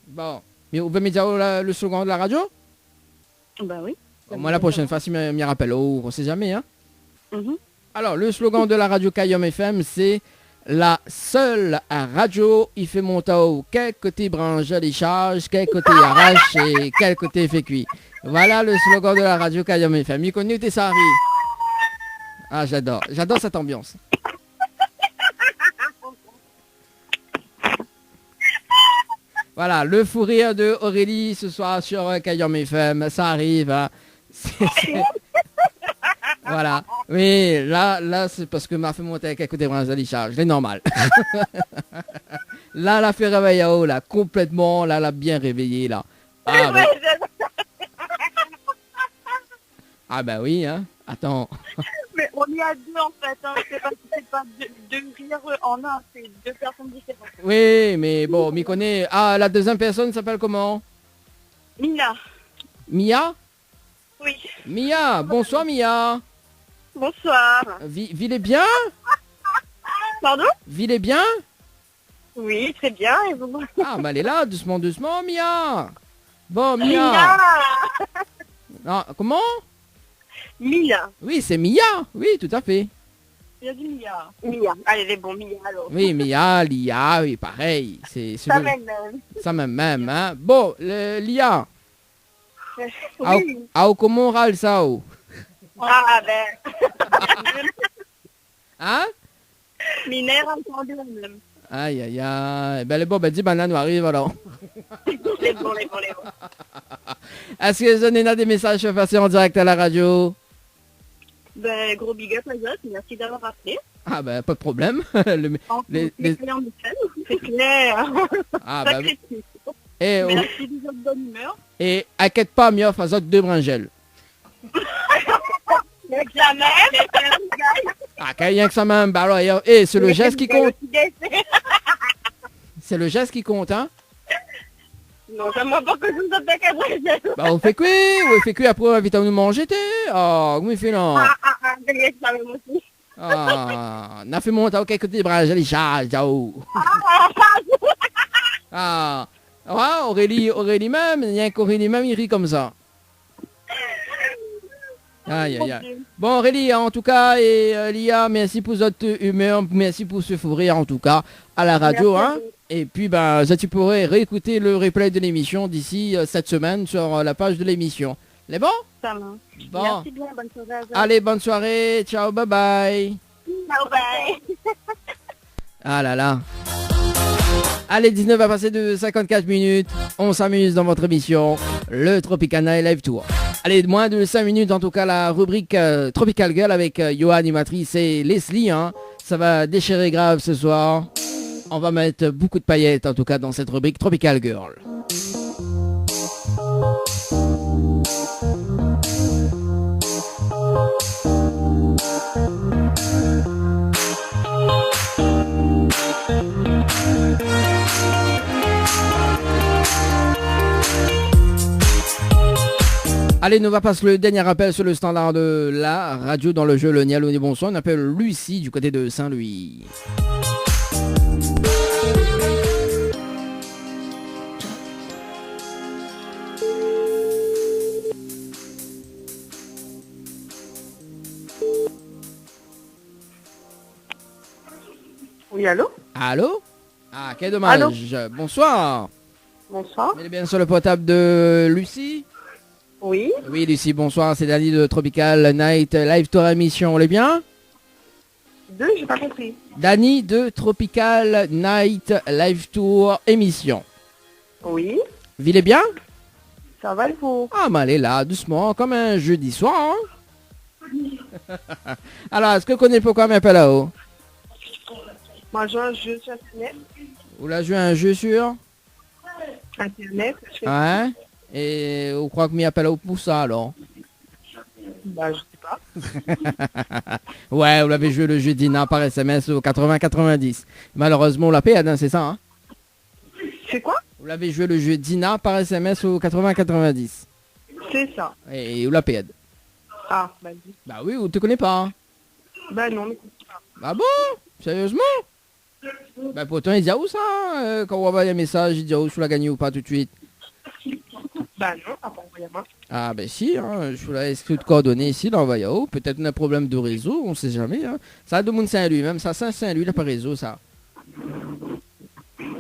Bon, mais vous pouvez me dire le slogan de la radio? Ben oui. Moi, la prochaine fois, si je me rappelle, on sait jamais, hein. Mhm. Alors, le slogan de la radio Kayam FM, c'est la seule radio, il fait monter haut. Quel côté branche les charges, quel côté arrache et quel côté fait cuit. Voilà le slogan de la radio Kayam FM. Il connaît tes Sari. Ah, j'adore cette ambiance. Voilà, le fou rire de Aurélie ce soir sur Kayam FM, ça arrive. Hein. Voilà. Oui, là, c'est parce que m'a fait monter avec un côté brinze à charge. C'est normal. Là, la fait réveiller à haut, là, complètement, là, l'a bien réveillé, là. Ah, bah. Ah, bah oui, hein. Attends. Mais on y a deux en fait, hein. C'est pas deux rires en un, c'est deux personnes différentes. Oui, mais bon, m'y connaît. Ah, la deuxième personne s'appelle comment? Mina. Mia? Oui. Mia, bonsoir Mia. Bonsoir. Vivez bien? Pardon? Vivez bien? Oui, très bien, et vous? Ah, bah elle est là, doucement, doucement, Mia. Bon, Mia. Mina. Ah, comment? Mina. Oui, c'est Mia. Oui, tout à fait. Tu as dit Mia. Mia. Allez, c'est bon, Mia alors. Oui, Mia, Lia, oui, pareil. C'est Ça le- même. ça même, hein. Bon, Lia, Oui. comment on râle ça, oh? Ah, ben. Hein? Minère entendu même. Aïe, aïe, aïe. Ben, les bon, ben, dis, banane, nous arrive, alors. Les bons. Est-ce que vous avez des messages passés en direct à la radio? Ben, gros big up les autres. Merci d'avoir appelé. Ah, ben, pas de problème. Les- C'est clair. Ah, Ça ben, critique. et, Merci de votre bonne humeur. et, inquiète pas, Mia, fais autres deux bringelles. L'examen. Ah, quand rien que ça même, bah alors, c'est le geste qui compte. C'est le geste qui compte, hein? Non, ça m'a pas que je vous appelle qu'à Brésil. Bah, on fait cuire, après, on invite à nous manger, t'es. Oh, comment il fait, non? C'est l'examen aussi. Ah, on a fait monter quelques petits bringelles, ciao. Ah, ouais, Aurélie même, il y a qu'Aurélie même, il rit comme ça. Aïe, aïe, aïe. Bon, Aurélie, en tout cas, et Lia, merci pour votre humeur, merci pour ce fou rire, en tout cas, à la radio, Merci. hein. Et puis, ben, ça, tu pourrais réécouter le replay de l'émission d'ici cette semaine sur la page de l'émission. Les bon? Ça va. Bon. Merci bien, bonne soirée à vous. Allez, bonne soirée, ciao, bye bye. Ciao, bye. Ah là là. Allez, 19 à passer de 54 minutes. On s'amuse dans votre émission, le Tropicana Live Tour. Allez, moins de 5 minutes, en tout cas, la rubrique Tropical Girl avec Johan, animatrice, et Leslie. Hein. Ça va déchirer grave ce soir. On va mettre beaucoup de paillettes, en tout cas, dans cette rubrique Tropical Girl. Allez, nous va passer le dernier appel sur le standard de la radio dans le jeu Le Nialo des Bonsoir. On appelle Lucie du côté de Saint-Louis. Oui, allô? Allô? Ah, quel dommage. Allô? Bonsoir. Bonsoir. Elle est bien sur le portable de Lucie? Oui. Oui, Lucie, bonsoir. C'est Dani de Tropical Night Live Tour émission. On est bien? Deux, j'ai pas compris. Dani de Tropical Night Live Tour émission. Oui. Villez bien? Ça va le vous? Ah, mais allez là, doucement, comme un jeudi soir. Hein? Alors, est-ce que vous connaissez pourquoi m'appelle là-haut? Moi, je jeu sur Internet. Vous l'avez joué à un jeu sur? Internet, je fais... Ouais. Et vous croyez que m'y appelle là-haut pour ça, alors? Bah, je sais pas. Ouais, vous l'avez joué le jeu d'Ina par SMS au 80-90. Malheureusement, on l'a payé, hein, c'est ça, hein? C'est quoi? Vous l'avez joué le jeu d'Ina par SMS au 80-90. C'est ça. Et vous l'a payé. Ah, vas-y. Bah oui, vous te connais pas, hein? Bah non, mais c'est pas. Ah bon? Sérieusement? Bah pourtant, il dit où ça? Quand on va envoyer un message, il dit où tu l'as gagné ou pas tout de suite? Bah non, à part envoyer moi. Ah ben si, hein, je vous l'ai inscrit de coordonnées ici dans Envoyao. Peut-être un problème de réseau, on sait jamais. Hein. Ça a de monde Saint-Louis, même ça Saint-Louis, il n'a pas réseau, ça.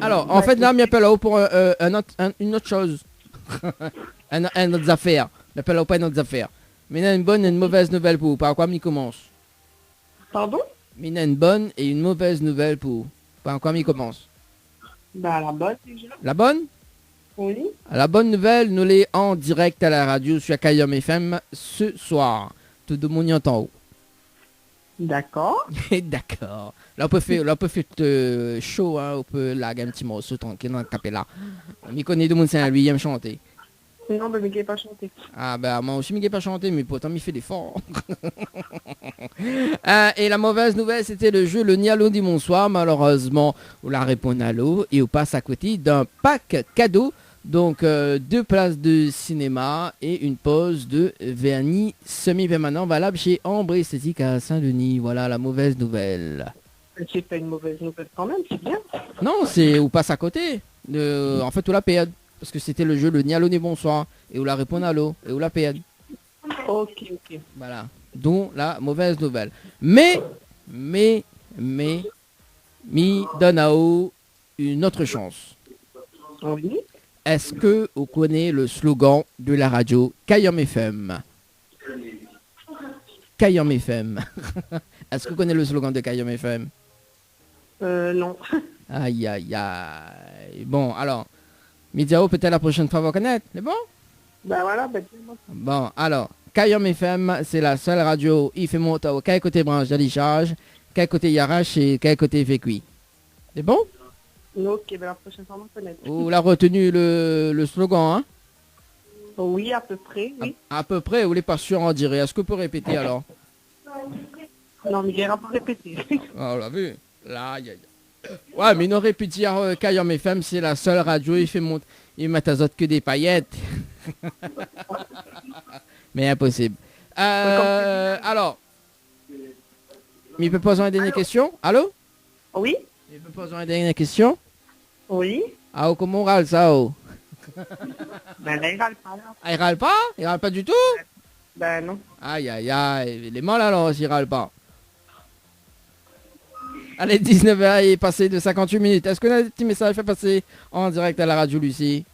Alors, en fait, là, il m'appelle là-haut pour une autre chose. un autre affaire. Il m'appelle là-haut pas une autre affaire. Mais il y a une bonne et une mauvaise nouvelle pour vous. Par quoi il commence? Pardon? Mais il y a une bonne et une mauvaise nouvelle pour vous. Par quoi il commence? Bah la bonne déjà. La bonne? Oui. La bonne nouvelle, nous l'est en direct à la radio sur Kayom FM ce soir. Tout le monde y entend. D'accord. D'accord. Là, on peut faire chaud, hein. On peut laguer un petit morceau tranquille dans le capella. On m'y connaît de monde Saint-Louis, il aime chanter. Non, bah Miguel pas chanté. Ah, bah, moi aussi, Miguel pas chanté, mais pourtant, il fait des forts. Et la mauvaise nouvelle, c'était le jeu Le Nialo du Bonsoir. Malheureusement, on la répond à l'eau et on passe à côté d'un pack cadeau. Donc, 2 places de cinéma et une pause de vernis semi-permanent valable chez Ambre Esthétique à Saint-Denis. Voilà la mauvaise nouvelle. C'est pas une mauvaise nouvelle quand même, c'est bien. Non, c'est on passe à côté. En fait, on la perd. Parce que c'était le jeu Le Nialo du Bonsoir. Et on la répond à l'eau. Et on la perd. Ok, ok. Voilà. Donc, la mauvaise nouvelle. Mais, mais, mi donne une autre chance. Oui. Est-ce que vous connaissez le slogan de la radio Kayom FM? Kayom FM. Est-ce que vous connaissez le slogan de Kayom FM? Non. Aïe, aïe, aïe. Bon, alors, Midiao, peut-être la prochaine fois, vous connaître. C'est bon? Ben voilà, dis-moi. Bon, alors, Kayom FM, c'est la seule radio. Il fait monter au quel côté branche d'allichage, quel côté Yarache et quel côté fait cuit. C'est bon? Ok, ben la prochaine fois, on va connaître. Vous l'avez retenu le slogan, hein? Oui, à peu près, oui. À peu près, vous n'êtes pas sûr en dire. Est-ce que vous pouvez répéter alors? Non, mais il ira pas répéter. Ah, on l'a vu. Là, aïe, aïe. Ouais, mais il aurait pu dire Kayom FM, c'est la seule radio, il fait monter. Il met à que des paillettes. Mais impossible. Alors, il peut poser une dernière question? Allô? Oui? Il peut poser une dernière question? Oui? Ah, comment on râle ça? Ben là, il râle pas, là. Ah, il râle pas? Il râle pas du tout? Ben non. Aïe, aïe, aïe. Les mal alors s'il râle pas. Allez, 19h est passé de 58 minutes. Est-ce que un petit message fait passer en direct à la radio, Lucie?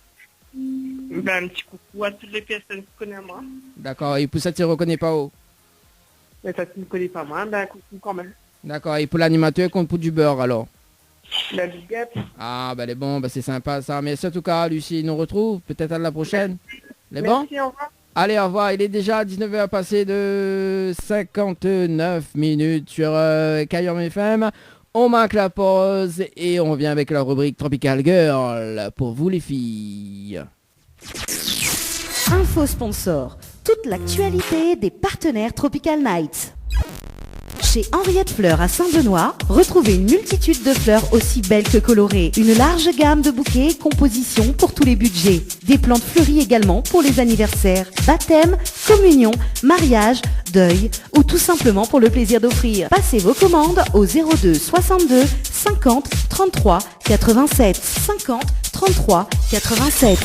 Ben un petit coucou à toutes les personnes qui connaissent moi. D'accord, et pour ça, tu ne reconnais pas où? Mais ça, tu ne connais pas moi, ben coucou quand même. D'accord, et pour l'animateur, compte pour du beurre alors? La biguette. Ah, ben les bon, ben c'est sympa ça. Mais en tout cas, Lucie nous retrouve peut-être à la prochaine. Les bons? Merci, au revoir. Allez, au revoir. Il est déjà 19h passé de 59 minutes sur Kayom FM. On marque la pause et on revient avec la rubrique Tropical Girl pour vous les filles. Info sponsor. Toute l'actualité des partenaires Tropical Nights. Chez Henriette Fleurs à Saint-Benoît, retrouvez une multitude de fleurs aussi belles que colorées. Une large gamme de bouquets et compositions pour tous les budgets. Des plantes fleuries également pour les anniversaires, baptêmes, communions, mariages, deuil ou tout simplement pour le plaisir d'offrir. Passez vos commandes au 02 62 50 33 87 50 33 87.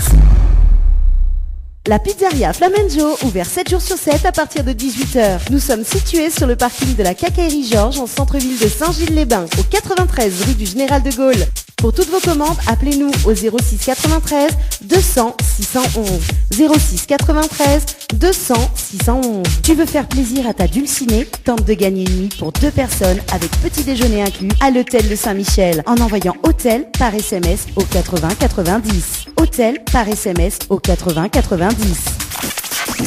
La pizzeria Flamenjo, ouvert 7 jours sur 7 à partir de 18h. Nous sommes situés sur le parking de la Quincaillerie Georges en centre-ville de Saint-Gilles-les-Bains, au 93 rue du Général de Gaulle. Pour toutes vos commandes, appelez-nous au 06 93 200 611. 06 93 200 611. Tu veux faire plaisir à ta dulcinée? Tente de gagner une nuit pour 2 personnes avec petit déjeuner inclus à l'hôtel de Saint-Michel en envoyant hôtel par SMS au 80 90. Hôtel par SMS au 80 90.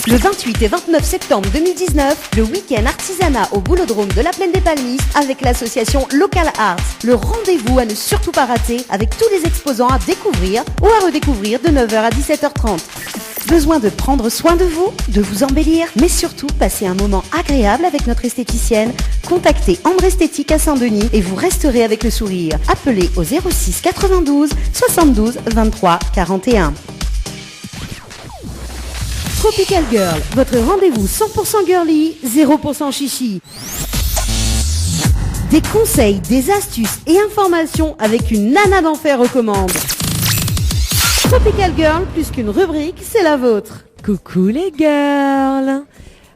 Le 28 et 29 septembre 2019, le week-end artisanat au Boulodrome de la Plaine des Palmistes avec l'association Local Arts. Le rendez-vous à ne surtout pas rater avec tous les exposants à découvrir ou à redécouvrir de 9h à 17h30. Besoin de prendre soin de vous embellir, mais surtout passer un moment agréable avec notre esthéticienne? Contactez Ambre Esthétique à Saint-Denis et vous resterez avec le sourire. Appelez au 06 92 72 23 41. Tropical Girl, votre rendez-vous 100% girly, 0% chichi. Des conseils, des astuces et informations avec une nana d'enfer aux commandes. Tropical Girl, plus qu'une rubrique, c'est la vôtre. Coucou les girls.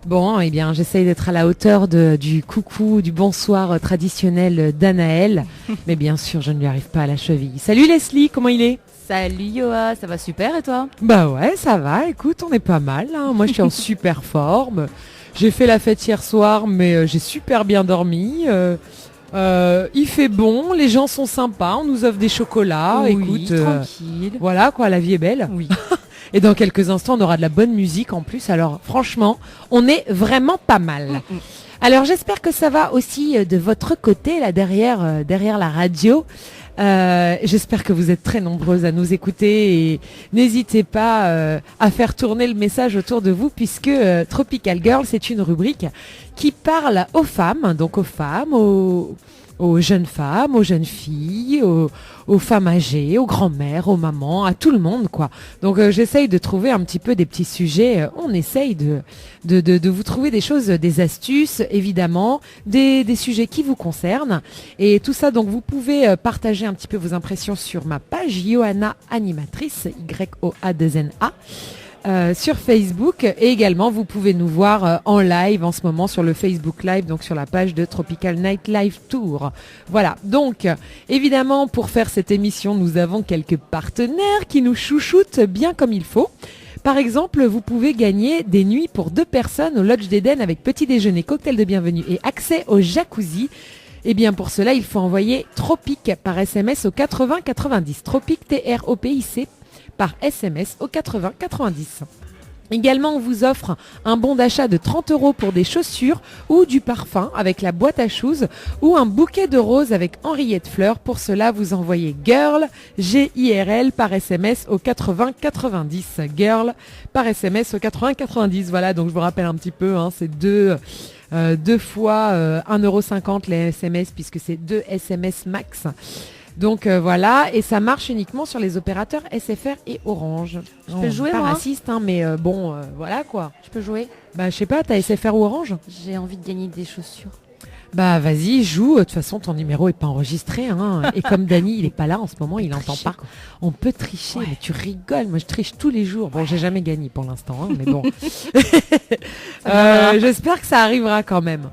Bon, eh bien, j'essaye d'être à la hauteur du coucou, du bonsoir traditionnel d'Anaël. Mais bien sûr, je ne lui arrive pas à la cheville. Salut Leslie, comment il est? Salut Yoa, ça va super et toi? Bah ouais, ça va, écoute, on est pas mal. Hein. Moi, je suis en super forme. J'ai fait la fête hier soir, mais j'ai super bien dormi. Il fait bon, les gens sont sympas, on nous offre des chocolats. Oui, écoute, tranquille. Voilà quoi, la vie est belle. Oui. Et dans quelques instants, on aura de la bonne musique en plus. Alors franchement, on est vraiment pas mal. Alors j'espère que ça va aussi de votre côté, là derrière la radio. J'espère que vous êtes très nombreuses à nous écouter et n'hésitez pas à faire tourner le message autour de vous puisque Tropical Girl, c'est une rubrique qui parle aux femmes, donc aux jeunes femmes, aux jeunes filles, aux femmes âgées, aux grand-mères, aux mamans, à tout le monde, quoi. Donc j'essaye de trouver un petit peu des petits sujets. On essaye de vous trouver des choses, des astuces, évidemment, des sujets qui vous concernent. Et tout ça, donc vous pouvez partager un petit peu vos impressions sur ma page Yohana Animatrice, Y-O-A-2-N-A. sur Facebook. Et également, vous pouvez nous voir en live en ce moment sur le Facebook Live, donc sur la page de Tropical Night Live Tour. Voilà, donc évidemment, pour faire cette émission, nous avons quelques partenaires qui nous chouchoutent bien comme il faut. Par exemple, vous pouvez gagner des nuits pour 2 personnes au Lodge d'Eden avec petit déjeuner, cocktail de bienvenue et accès au jacuzzi. Et bien pour cela, il faut envoyer Tropic par SMS au 80 90. Tropic TROPIC par SMS au 80 90. Également, on vous offre un bon d'achat de 30 € pour des chaussures ou du parfum avec la boîte à shoes ou un bouquet de roses avec Henriette Fleur. Pour cela, vous envoyez GIRL, G-I-R-L, par SMS au 80 90. GIRL par SMS au 80 90. Voilà, donc je vous rappelle un petit peu, c'est deux fois 1,50 € les SMS puisque c'est 2 SMS max. Donc voilà, et ça marche uniquement sur les opérateurs SFR et Orange. Je peux jouer, pas moi raciste, mais voilà quoi. Je peux jouer? Bah je sais pas, t'as SFR ou Orange? J'ai envie de gagner des chaussures. Bah vas-y, joue. De toute façon, ton numéro est pas enregistré. Et comme Dany, il est pas là en ce moment, il n'entend pas. On peut tricher, mais tu rigoles. Moi, je triche tous les jours. Bon, j'ai jamais gagné pour l'instant, mais bon. J'espère que ça arrivera quand même.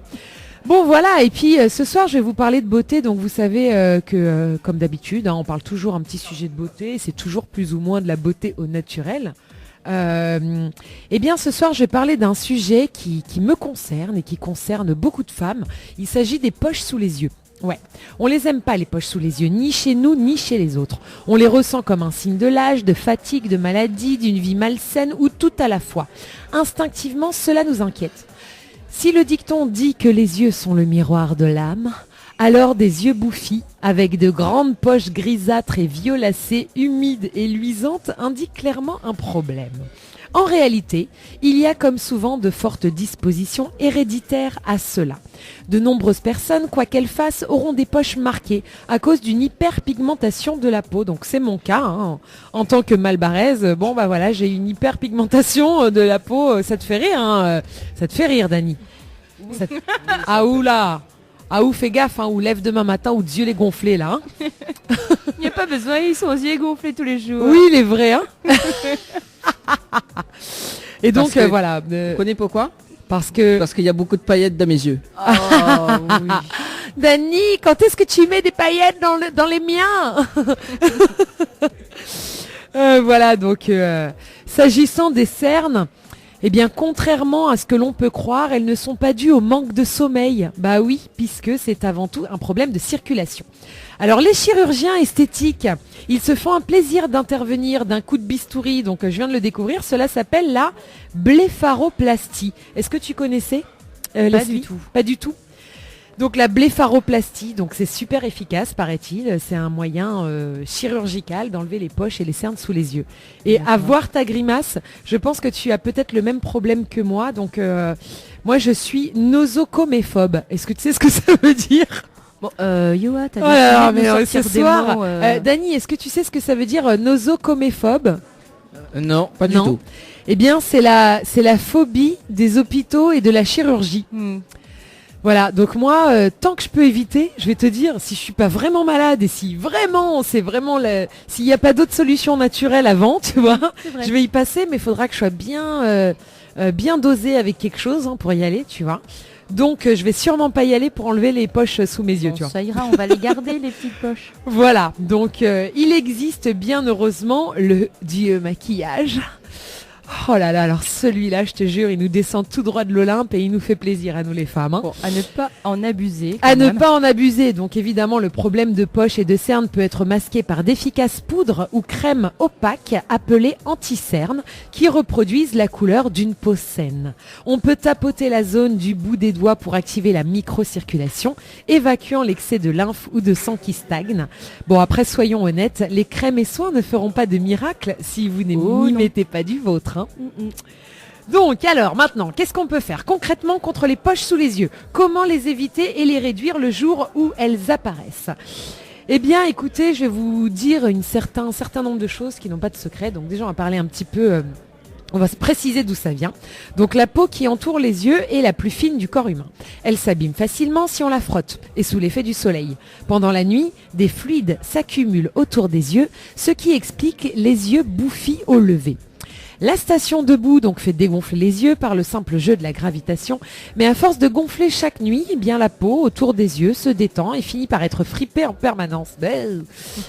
Bon voilà, et puis ce soir je vais vous parler de beauté, donc vous savez que comme d'habitude, on parle toujours un petit sujet de beauté, c'est toujours plus ou moins de la beauté au naturel. Eh bien ce soir je vais parler d'un sujet qui me concerne et qui concerne beaucoup de femmes. Il s'agit des poches sous les yeux. Ouais, on les aime pas les poches sous les yeux, ni chez nous, ni chez les autres. On les ressent comme un signe de l'âge, de fatigue, de maladie, d'une vie malsaine ou tout à la fois. Instinctivement, cela nous inquiète. Si le dicton dit que les yeux sont le miroir de l'âme, alors des yeux bouffis, avec de grandes poches grisâtres et violacées, humides et luisantes, indiquent clairement un problème. En réalité, il y a comme souvent de fortes dispositions héréditaires à cela. De nombreuses personnes, quoi qu'elles fassent, auront des poches marquées à cause d'une hyperpigmentation de la peau. Donc c'est mon cas. En tant que malbaraise, voilà, j'ai une hyperpigmentation de la peau. Ça te fait rire, ça te fait rire, Dany. Ah oula. Ah ou fais gaffe, ou lève demain matin ou Dieu les gonflés là. Il n'y a pas besoin, ils sont aux yeux gonflés tous les jours. Oui, il est vrai. Et donc voilà. Vous connaissez pourquoi? Parce qu'il y a beaucoup de paillettes dans mes yeux. Oh, oui. Dany, quand est-ce que tu mets des paillettes dans les miens? Voilà, donc s'agissant des cernes, eh bien, contrairement à ce que l'on peut croire, elles ne sont pas dues au manque de sommeil. Bah oui, puisque c'est avant tout un problème de circulation. Alors, les chirurgiens esthétiques, ils se font un plaisir d'intervenir d'un coup de bistouri. Donc, je viens de le découvrir. Cela s'appelle la blépharoplastie. Est-ce que tu connaissais, Leslie? Du tout. Pas du tout. Donc la blépharoplastie, donc c'est super efficace, paraît-il. C'est un moyen chirurgical d'enlever les poches et les cernes sous les yeux. Et à voir ta grimace, je pense que tu as peut-être le même problème que moi. Donc moi je suis nosocoméphobe. Est-ce que tu sais ce que ça veut dire? Bon, Yoa, t'as mais ce soir, Dany, est-ce que tu sais ce que ça veut dire nosocoméphobe? Non, pas du tout. Eh bien, c'est la phobie des hôpitaux et de la chirurgie. Voilà, donc moi, tant que je peux éviter, je vais te dire, si je suis pas vraiment malade et si vraiment, s'il n'y a pas d'autre solution naturelle avant, tu vois, je vais y passer, mais il faudra que je sois bien dosée avec quelque chose pour y aller, tu vois. Donc, je vais sûrement pas y aller pour enlever les poches sous mes yeux, tu vois. Ça ira, on va les garder, les petites poches. Voilà, donc il existe bien heureusement le Dieu maquillage. Oh là là, alors celui-là, je te jure, il nous descend tout droit de l'Olympe et il nous fait plaisir à nous les femmes. Bon, à ne pas en abuser. Ne pas en abuser. Donc évidemment, le problème de poche et de cerne peut être masqué par d'efficaces poudres ou crèmes opaques appelées anti-cernes qui reproduisent la couleur d'une peau saine. On peut tapoter la zone du bout des doigts pour activer la microcirculation, évacuant l'excès de lymphe ou de sang qui stagne. Bon, après, soyons honnêtes, les crèmes et soins ne feront pas de miracle si vous n'y mettez pas du vôtre. Donc alors maintenant, qu'est-ce qu'on peut faire concrètement contre les poches sous les yeux? Comment les éviter et les réduire le jour où elles apparaissent? Eh bien écoutez, je vais vous dire un certain nombre de choses qui n'ont pas de secret. Donc déjà on va parler un petit peu, on va se préciser d'où ça vient. Donc la peau qui entoure les yeux est la plus fine du corps humain. Elle s'abîme facilement si on la frotte et sous l'effet du soleil. Pendant la nuit, des fluides s'accumulent autour des yeux, ce qui explique les yeux bouffis au lever. La station debout donc fait dégonfler les yeux par le simple jeu de la gravitation, mais à force de gonfler chaque nuit, eh bien la peau autour des yeux se détend et finit par être fripée en permanence.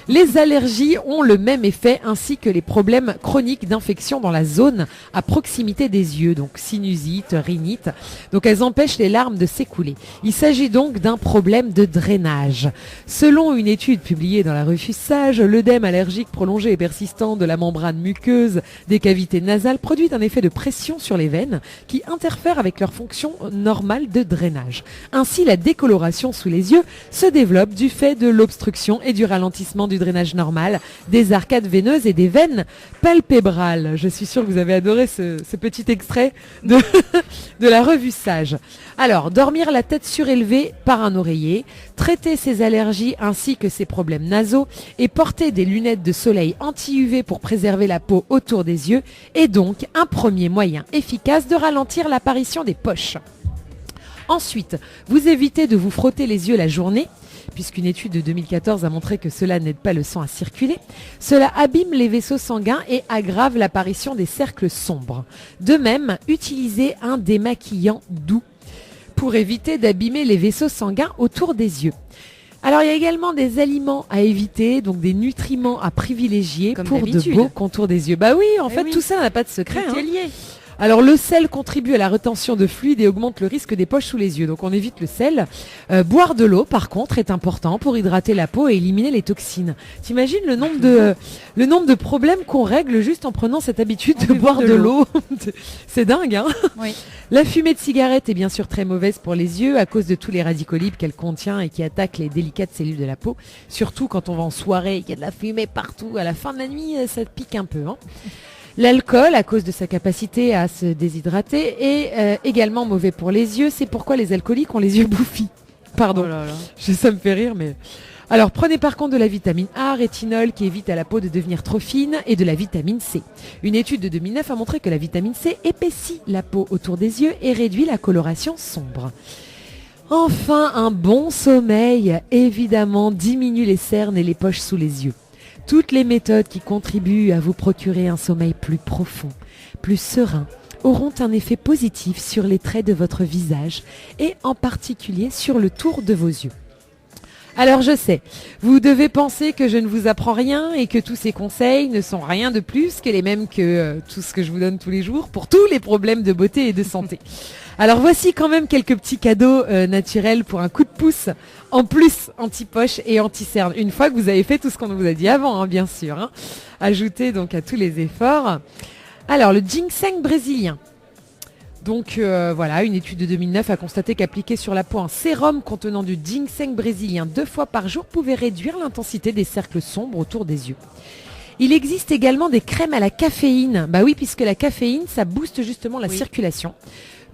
Les allergies ont le même effet ainsi que les problèmes chroniques d'infection dans la zone à proximité des yeux, donc sinusite, rhinite. Donc elles empêchent les larmes de s'écouler. Il s'agit donc d'un problème de drainage. Selon une étude publiée dans la revue Sage, l'œdème allergique prolongé et persistant de la membrane muqueuse des cavités nasales produit un effet de pression sur les veines qui interfère avec leur fonction normale de drainage. Ainsi, la décoloration sous les yeux se développe du fait de l'obstruction et du ralentissement du drainage normal des arcades veineuses et des veines palpébrales. Je suis sûre que vous avez adoré ce petit extrait de la revue Sage. Alors, dormir la tête surélevée par un oreiller, traiter ses allergies ainsi que ses problèmes nasaux et porter des lunettes de soleil anti-UV pour préserver la peau autour des yeux est donc un premier moyen efficace de ralentir l'apparition des poches. Ensuite, vous évitez de vous frotter les yeux la journée, puisqu'une étude de 2014 a montré que cela n'aide pas le sang à circuler. Cela abîme les vaisseaux sanguins et aggrave l'apparition des cercles sombres. De même, utilisez un démaquillant doux pour éviter d'abîmer les vaisseaux sanguins autour des yeux. Alors, il y a également des aliments à éviter, donc des nutriments à privilégier comme pour de beaux contours des yeux. Bah oui, en fait, tout ça n'a pas de secret. Tout est lié. Alors le sel contribue à la rétention de fluide et augmente le risque des poches sous les yeux. Donc on évite le sel. Boire de l'eau par contre est important pour hydrater la peau et éliminer les toxines. T'imagines le nombre de problèmes qu'on règle juste en prenant cette habitude de boire de l'eau. C'est dingue, hein. Oui. La fumée de cigarette est bien sûr très mauvaise pour les yeux à cause de tous les radicaux libres qu'elle contient et qui attaquent les délicates cellules de la peau. Surtout quand on va en soirée et qu'il y a de la fumée partout. À la fin de la nuit, ça pique un peu, hein. L'alcool, à cause de sa capacité à se déshydrater, est également mauvais pour les yeux. C'est pourquoi les alcooliques ont les yeux bouffis. Pardon, ça me fait rire, mais... Alors, prenez par contre de la vitamine A, rétinol, qui évite à la peau de devenir trop fine, et de la vitamine C. Une étude de 2009 a montré que la vitamine C épaissit la peau autour des yeux et réduit la coloration sombre. Enfin, un bon sommeil, évidemment, diminue les cernes et les poches sous les yeux. Toutes les méthodes qui contribuent à vous procurer un sommeil plus profond, plus serein, auront un effet positif sur les traits de votre visage et en particulier sur le tour de vos yeux. Alors je sais, vous devez penser que je ne vous apprends rien et que tous ces conseils ne sont rien de plus que les mêmes que tout ce que je vous donne tous les jours pour tous les problèmes de beauté et de santé. Alors voici quand même quelques petits cadeaux naturels pour un coup de pouce, en plus anti-poche et anti-cerne. Une fois que vous avez fait tout ce qu'on vous a dit avant, hein, bien sûr. Hein. Ajoutez donc à tous les efforts. Alors le ginseng brésilien. Donc voilà, une étude de 2009 a constaté qu'appliquer sur la peau un sérum contenant du ginseng brésilien 2 fois par jour pouvait réduire l'intensité des cercles sombres autour des yeux. Il existe également des crèmes à la caféine. Bah oui, puisque la caféine, ça booste justement la circulation.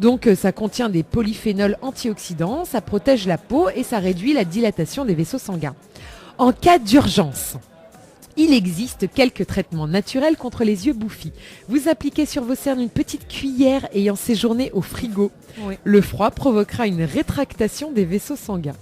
Donc ça contient des polyphénols antioxydants, ça protège la peau et ça réduit la dilatation des vaisseaux sanguins. En cas d'urgence, il existe quelques traitements naturels contre les yeux bouffis. Vous appliquez sur vos cernes une petite cuillère ayant séjourné au frigo. Oui. Le froid provoquera une rétractation des vaisseaux sanguins.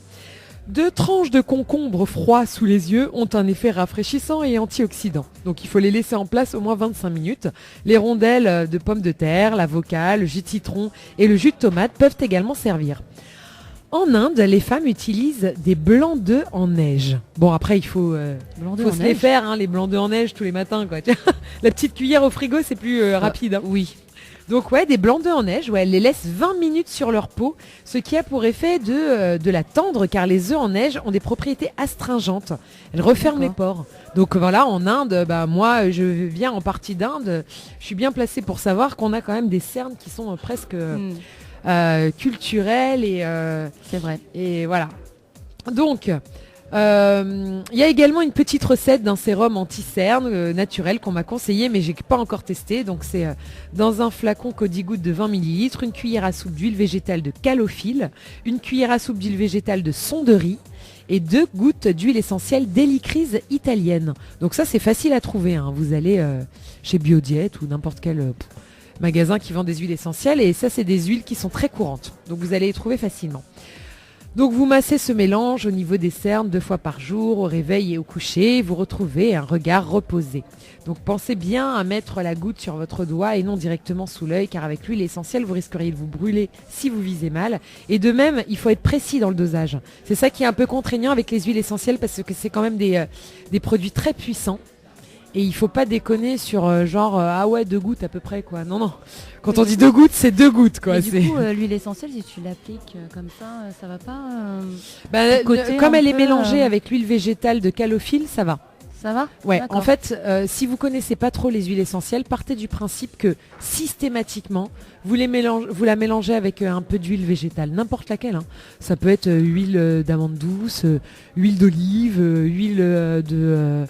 2 tranches de concombre froid sous les yeux ont un effet rafraîchissant et antioxydant. Donc il faut les laisser en place au moins 25 minutes. Les rondelles de pommes de terre, l'avocat, le jus de citron et le jus de tomate peuvent également servir. En Inde, les femmes utilisent des blancs d'œufs en neige. Bon, après, il faut se les faire, hein, les blancs d'œufs en neige tous les matins, quoi. La petite cuillère au frigo, c'est plus rapide. Hein. Oui. Donc ouais, des blancs d'œufs en neige, elles les laissent 20 minutes sur leur peau, ce qui a pour effet de la tendre, car les œufs en neige ont des propriétés astringentes. Elles referment les pores. Donc voilà, en Inde, moi, je viens en partie d'Inde, je suis bien placée pour savoir qu'on a quand même des cernes qui sont presque... culturel et c'est vrai. Et voilà. Donc il y a également une petite recette d'un sérum anti-cerne naturel qu'on m'a conseillé mais j'ai pas encore testé. Donc c'est dans un flacon Codigoutte de 20 ml, une cuillère à soupe d'huile végétale de calophylle, une cuillère à soupe d'huile végétale de sonderie et 2 gouttes d'huile essentielle d'hélicryse italienne. Donc ça c'est facile à trouver, hein. Vous allez chez Biodiet ou n'importe quel magasin qui vend des huiles essentielles et ça c'est des huiles qui sont très courantes. Donc vous allez les trouver facilement. Donc vous massez ce mélange au niveau des cernes 2 fois par jour, au réveil et au coucher. Vous retrouvez un regard reposé. Donc pensez bien à mettre la goutte sur votre doigt et non directement sous l'œil, car avec l'huile essentielle, vous risqueriez de vous brûler si vous visez mal. Et de même, il faut être précis dans le dosage. C'est ça qui est un peu contraignant avec les huiles essentielles, parce que c'est quand même des produits très puissants. Et il faut pas déconner sur ah ouais 2 gouttes à peu près quoi. Non. Quand on dit 2 gouttes, c'est 2 gouttes quoi. Et du coup, l'huile essentielle, si tu l'appliques comme ça va pas comme elle est mélangée avec l'huile végétale de calophylle, ça va. Ça va ? Ouais. D'accord. En fait, si vous connaissez pas trop les huiles essentielles, partez du principe que systématiquement vous la mélangez avec un peu d'huile végétale, n'importe laquelle. Hein. Ça peut être huile d'amande douce, huile d'olive, huile de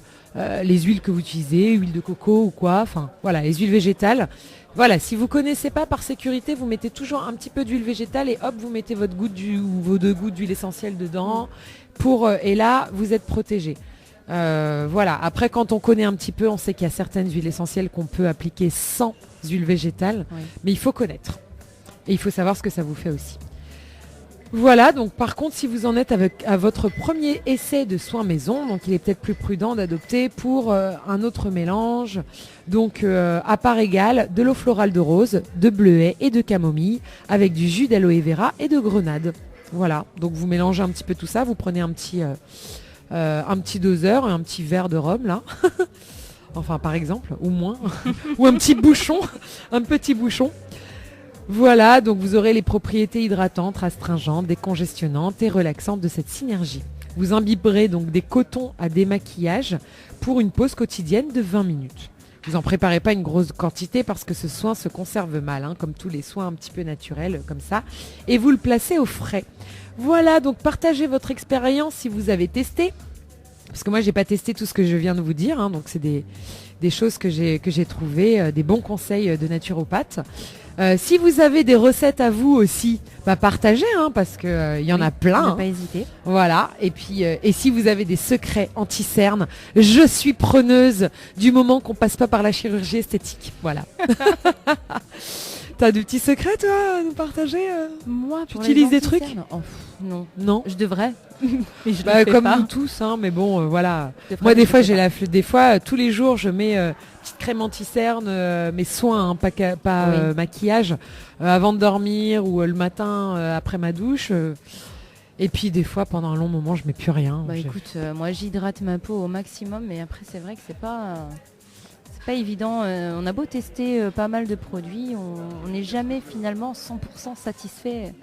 les huiles que vous utilisez, huile de coco ou quoi, enfin voilà, les huiles végétales. Voilà, si vous connaissez pas, par sécurité, vous mettez toujours un petit peu d'huile végétale et hop, vous mettez vos 2 gouttes d'huile essentielle dedans et là, vous êtes protégé. Voilà, après quand on connaît un petit peu, on sait qu'il y a certaines huiles essentielles qu'on peut appliquer sans huile végétale, mais il faut connaître. Et il faut savoir ce que ça vous fait aussi. Voilà, donc par contre, si vous en êtes à votre premier essai de soins maison, donc il est peut-être plus prudent d'adopter pour un autre mélange. Donc à part égale, de l'eau florale de rose, de bleuet et de camomille, avec du jus d'aloe vera et de grenade. Voilà, donc vous mélangez un petit peu tout ça, vous prenez un petit doseur et un petit verre de rhum là. Enfin par exemple, ou moins, ou un petit bouchon. Voilà, donc vous aurez les propriétés hydratantes, astringentes, décongestionnantes et relaxantes de cette synergie. Vous imbiberez donc des cotons à démaquillage pour une pause quotidienne de 20 minutes. Vous n'en préparez pas une grosse quantité parce que ce soin se conserve mal, hein, comme tous les soins un petit peu naturels comme ça. Et vous le placez au frais. Voilà, donc partagez votre expérience si vous avez testé. Parce que moi, j'ai pas testé tout ce que je viens de vous dire. Hein, donc c'est des choses que j'ai trouvées, des bons conseils de naturopathe. Si vous avez des recettes à vous aussi, partagez, hein, parce que y en a plein. Ne pas hésiter. Voilà. Et puis, et si vous avez des secrets anti-cernes, je suis preneuse du moment qu'on passe pas par la chirurgie esthétique. Voilà. T'as des petits secrets, toi, à nous partager Moi, tu utilises des trucs Non. Je devrais. Mais je le fais comme pas. nous tous, hein, mais bon, voilà. Moi, des fois, des fois, tous les jours, je mets petite crème anti-cerne, mes soins, hein, pas maquillage, avant de dormir ou le matin après ma douche. Et puis, des fois, pendant un long moment, je mets plus rien. Écoute, moi, j'hydrate ma peau au maximum, mais après, c'est vrai que c'est pas évident. On a beau tester pas mal de produits, on n'est jamais finalement 100% satisfait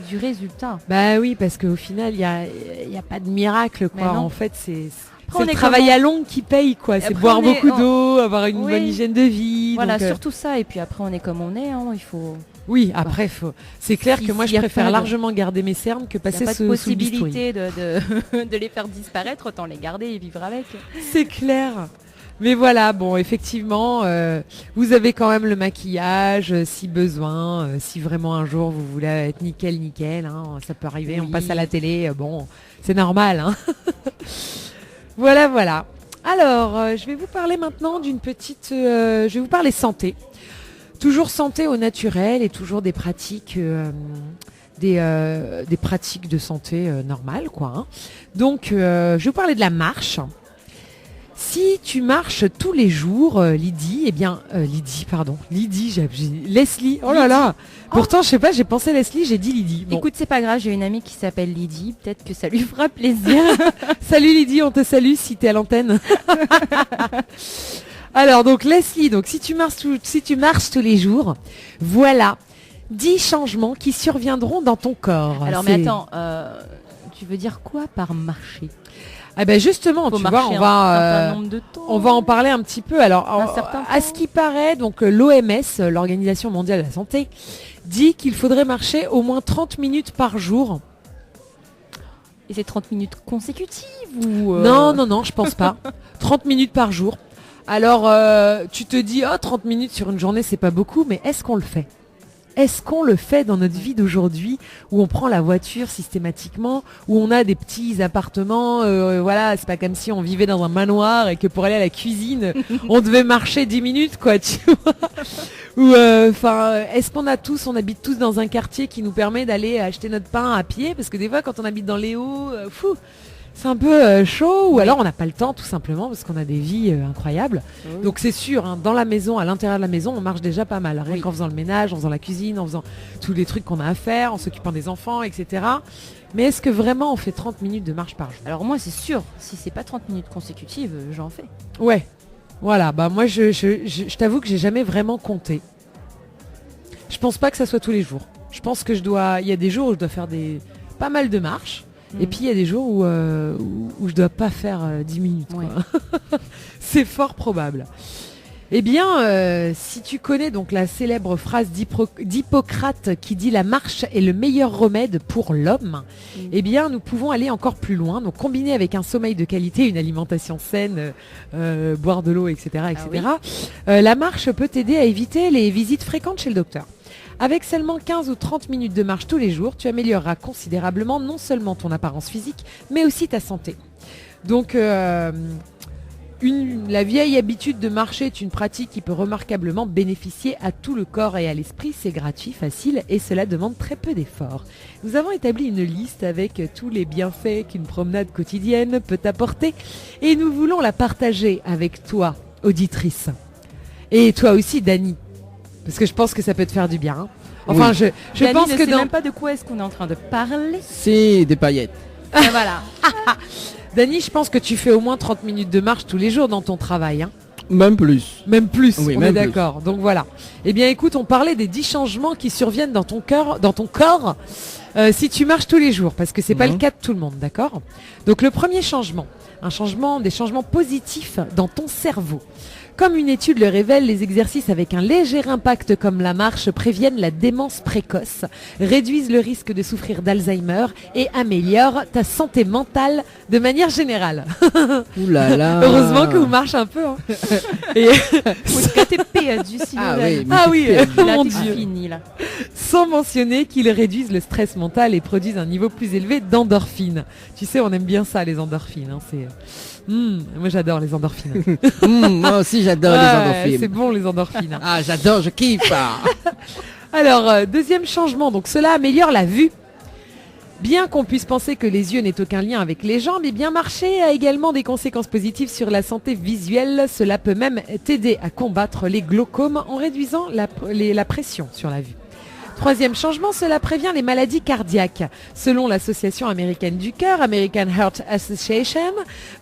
du résultat. Bah oui, parce qu'au final, il y a pas de miracle, quoi. En fait, c'est le travail à longue qui paye, quoi. C'est boire beaucoup d'eau, avoir une bonne hygiène de vie. Voilà, donc, surtout ça. Et puis après, on est comme on est. Hein, il faut. Oui, après, c'est clair que moi, je préfère largement garder mes cernes que passer sous le bistouri. Il n'y a pas de possibilité de les faire disparaître, autant les garder et vivre avec. C'est clair. Mais voilà, bon, effectivement, vous avez quand même le maquillage si besoin, si vraiment un jour vous voulez être nickel, hein, ça peut arriver, on passe à la télé, bon, c'est normal. Hein. Voilà. Alors, je vais vous parler maintenant d'une petite... je vais vous parler santé. Toujours santé au naturel et toujours des pratiques... des pratiques de santé normales, quoi. Hein. Donc, je vais vous parler de la marche. Si tu marches tous les jours, Leslie, oh là là. Pourtant, je sais pas, j'ai pensé Leslie, j'ai dit Lydie. Bon. Écoute, c'est pas grave, j'ai une amie qui s'appelle Lydie, peut-être que ça lui fera plaisir. Salut Lydie, on te salue si t'es à l'antenne. Alors, donc Leslie, donc si tu marches tous les jours, voilà 10 changements qui surviendront dans ton corps. Alors, mais attends, tu veux dire quoi par marcher ? Ah ben justement, tu vois, on va en parler un petit peu. Alors, à ce qui paraît, donc l'OMS, l'Organisation mondiale de la santé, dit qu'il faudrait marcher au moins 30 minutes par jour. Et c'est 30 minutes consécutives ou Non, je pense pas. 30 minutes par jour. Alors, tu te dis, 30 minutes sur une journée, c'est pas beaucoup, mais est-ce qu'on le fait ? est-ce qu'on le fait dans notre vie d'aujourd'hui où on prend la voiture systématiquement, où on a des petits appartements, voilà, c'est pas comme si on vivait dans un manoir et que pour aller à la cuisine, on devait marcher 10 minutes, quoi, tu vois. Ou est-ce qu'on habite tous dans un quartier qui nous permet d'aller acheter notre pain à pied, parce que des fois quand on habite dans les hauts, c'est un peu chaud, ou alors on n'a pas le temps tout simplement parce qu'on a des vies incroyables. Oui. Donc c'est sûr, hein, dans la maison, à l'intérieur de la maison, on marche déjà pas mal. Rien qu'en faisant le ménage, en faisant la cuisine, en faisant tous les trucs qu'on a à faire, en s'occupant des enfants, etc. Mais est-ce que vraiment on fait 30 minutes de marche par jour ? Alors moi c'est sûr, si c'est pas 30 minutes consécutives, j'en fais. Ouais. Voilà, bah moi je t'avoue que j'ai jamais vraiment compté. Je pense pas que ça soit tous les jours. Je pense que il y a des jours où je dois faire pas mal de marches. Et puis il y a des jours où je dois pas faire 10 minutes. Ouais. C'est fort probable. Eh bien, si tu connais donc la célèbre phrase d'Hippocrate qui dit la marche est le meilleur remède pour l'homme, eh bien nous pouvons aller encore plus loin. Donc combiner avec un sommeil de qualité, une alimentation saine, boire de l'eau, etc. etc. La marche peut t'aider à éviter les visites fréquentes chez le docteur. Avec seulement 15 ou 30 minutes de marche tous les jours, tu amélioreras considérablement non seulement ton apparence physique, mais aussi ta santé. Donc, la vieille habitude de marcher est une pratique qui peut remarquablement bénéficier à tout le corps et à l'esprit. C'est gratuit, facile et cela demande très peu d'efforts. Nous avons établi une liste avec tous les bienfaits qu'une promenade quotidienne peut apporter et nous voulons la partager avec toi, auditrice. Et toi aussi, Dani. Parce que je pense que ça peut te faire du bien. Hein. Enfin, je Dani pense ne que sait même pas de quoi est-ce qu'on est en train de parler. C'est des paillettes. Et voilà. Dani, je pense que tu fais au moins 30 minutes de marche tous les jours dans ton travail. Hein. Même plus. Même plus, oui, on même est d'accord. Plus. Donc voilà. Eh bien écoute, on parlait des 10 changements qui surviennent dans ton corps si tu marches tous les jours. Parce que c'est pas le cas de tout le monde, d'accord ? Donc le premier changement, des changements positifs dans ton cerveau. Comme une étude le révèle, les exercices avec un léger impact comme la marche préviennent la démence précoce, réduisent le risque de souffrir d'Alzheimer et améliorent ta santé mentale de manière générale. Ouh là là. Heureusement que vous marchez un peu. Hein. T'es perdu, sinon mon Dieu. Fini, là. Sans mentionner qu'ils réduisent le stress mental et produisent un niveau plus élevé d'endorphines. Tu sais, on aime bien ça, les endorphines. Hein, moi j'adore les endorphines. Moi aussi j'adore les endorphines. C'est bon les endorphines. Ah j'adore, je kiffe. Alors, deuxième changement, donc cela améliore la vue. Bien qu'on puisse penser que les yeux n'aient aucun lien avec les jambes, et bien marcher a également des conséquences positives sur la santé visuelle. Cela peut même t'aider à combattre les glaucomes en réduisant la pression sur la vue. Troisième changement, cela prévient les maladies cardiaques. Selon l'Association américaine du cœur, American Heart Association,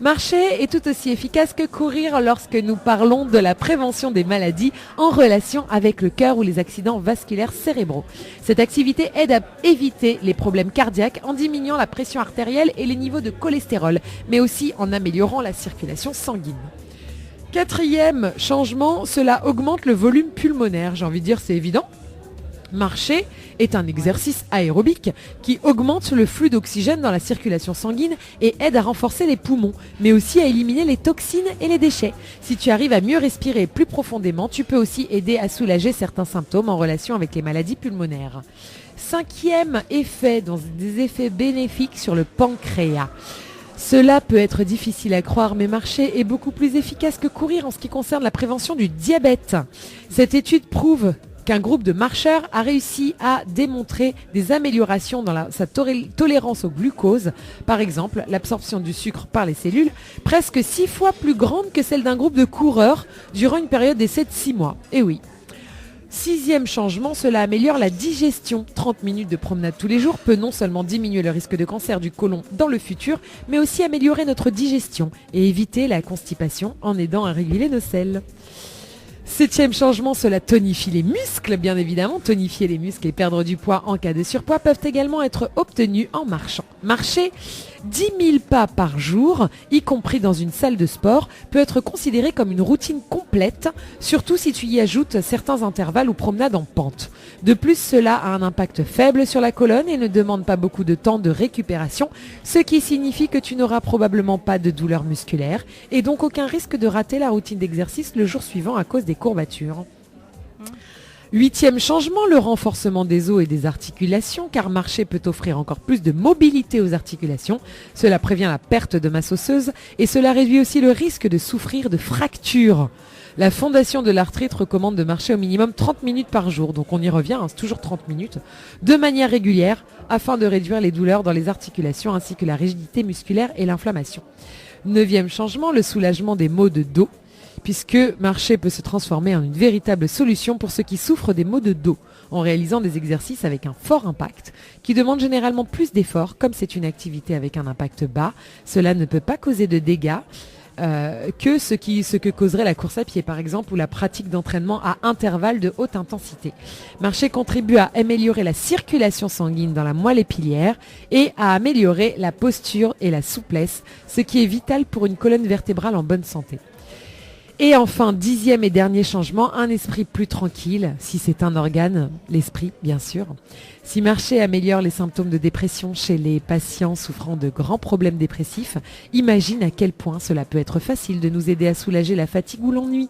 marcher est tout aussi efficace que courir lorsque nous parlons de la prévention des maladies en relation avec le cœur ou les accidents vasculaires cérébraux. Cette activité aide à éviter les problèmes cardiaques en diminuant la pression artérielle et les niveaux de cholestérol, mais aussi en améliorant la circulation sanguine. Quatrième changement, cela augmente le volume pulmonaire. J'ai envie de dire, c'est évident. Marcher est un exercice aérobique qui augmente le flux d'oxygène dans la circulation sanguine et aide à renforcer les poumons, mais aussi à éliminer les toxines et les déchets. Si tu arrives à mieux respirer plus profondément, tu peux aussi aider à soulager certains symptômes en relation avec les maladies pulmonaires. Cinquième effet, dans des effets bénéfiques sur le pancréas. Cela peut être difficile à croire, mais marcher est beaucoup plus efficace que courir en ce qui concerne la prévention du diabète. Cette étude prouve qu'un groupe de marcheurs a réussi à démontrer des améliorations dans sa tolérance au glucose, par exemple l'absorption du sucre par les cellules, presque 6 fois plus grande que celle d'un groupe de coureurs durant une période d'essai de 6 mois. Et oui. Sixième changement, cela améliore la digestion. 30 minutes de promenade tous les jours peut non seulement diminuer le risque de cancer du côlon dans le futur, mais aussi améliorer notre digestion et éviter la constipation en aidant à réguler nos selles. Septième changement, cela tonifie les muscles, bien évidemment. Tonifier les muscles et perdre du poids en cas de surpoids peuvent également être obtenus en marchant. Marcher 10 000 pas par jour, y compris dans une salle de sport, peut être considéré comme une routine complète, surtout si tu y ajoutes certains intervalles ou promenades en pente. De plus, cela a un impact faible sur la colonne et ne demande pas beaucoup de temps de récupération, ce qui signifie que tu n'auras probablement pas de douleur musculaire et donc aucun risque de rater la routine d'exercice le jour suivant à cause des courbatures. 8e changement, le renforcement des os et des articulations, car marcher peut offrir encore plus de mobilité aux articulations. Cela prévient la perte de masse osseuse et cela réduit aussi le risque de souffrir de fractures. La Fondation de l'arthrite recommande de marcher au minimum 30 minutes par jour, donc on y revient, c'est toujours 30 minutes, de manière régulière, afin de réduire les douleurs dans les articulations ainsi que la rigidité musculaire et l'inflammation. 9e changement, le soulagement des maux de dos, puisque marcher peut se transformer en une véritable solution pour ceux qui souffrent des maux de dos, en réalisant des exercices avec un fort impact, qui demandent généralement plus d'efforts. Comme c'est une activité avec un impact bas, cela ne peut pas causer de dégâts que ce que causerait la course à pied, par exemple, ou la pratique d'entraînement à intervalles de haute intensité. Marcher contribue à améliorer la circulation sanguine dans la moelle épinière et à améliorer la posture et la souplesse, ce qui est vital pour une colonne vertébrale en bonne santé. Et enfin, 10e et dernier changement, un esprit plus tranquille, si c'est un organe, l'esprit bien sûr. Si marcher améliore les symptômes de dépression chez les patients souffrant de grands problèmes dépressifs, imagine à quel point cela peut être facile de nous aider à soulager la fatigue ou l'ennui.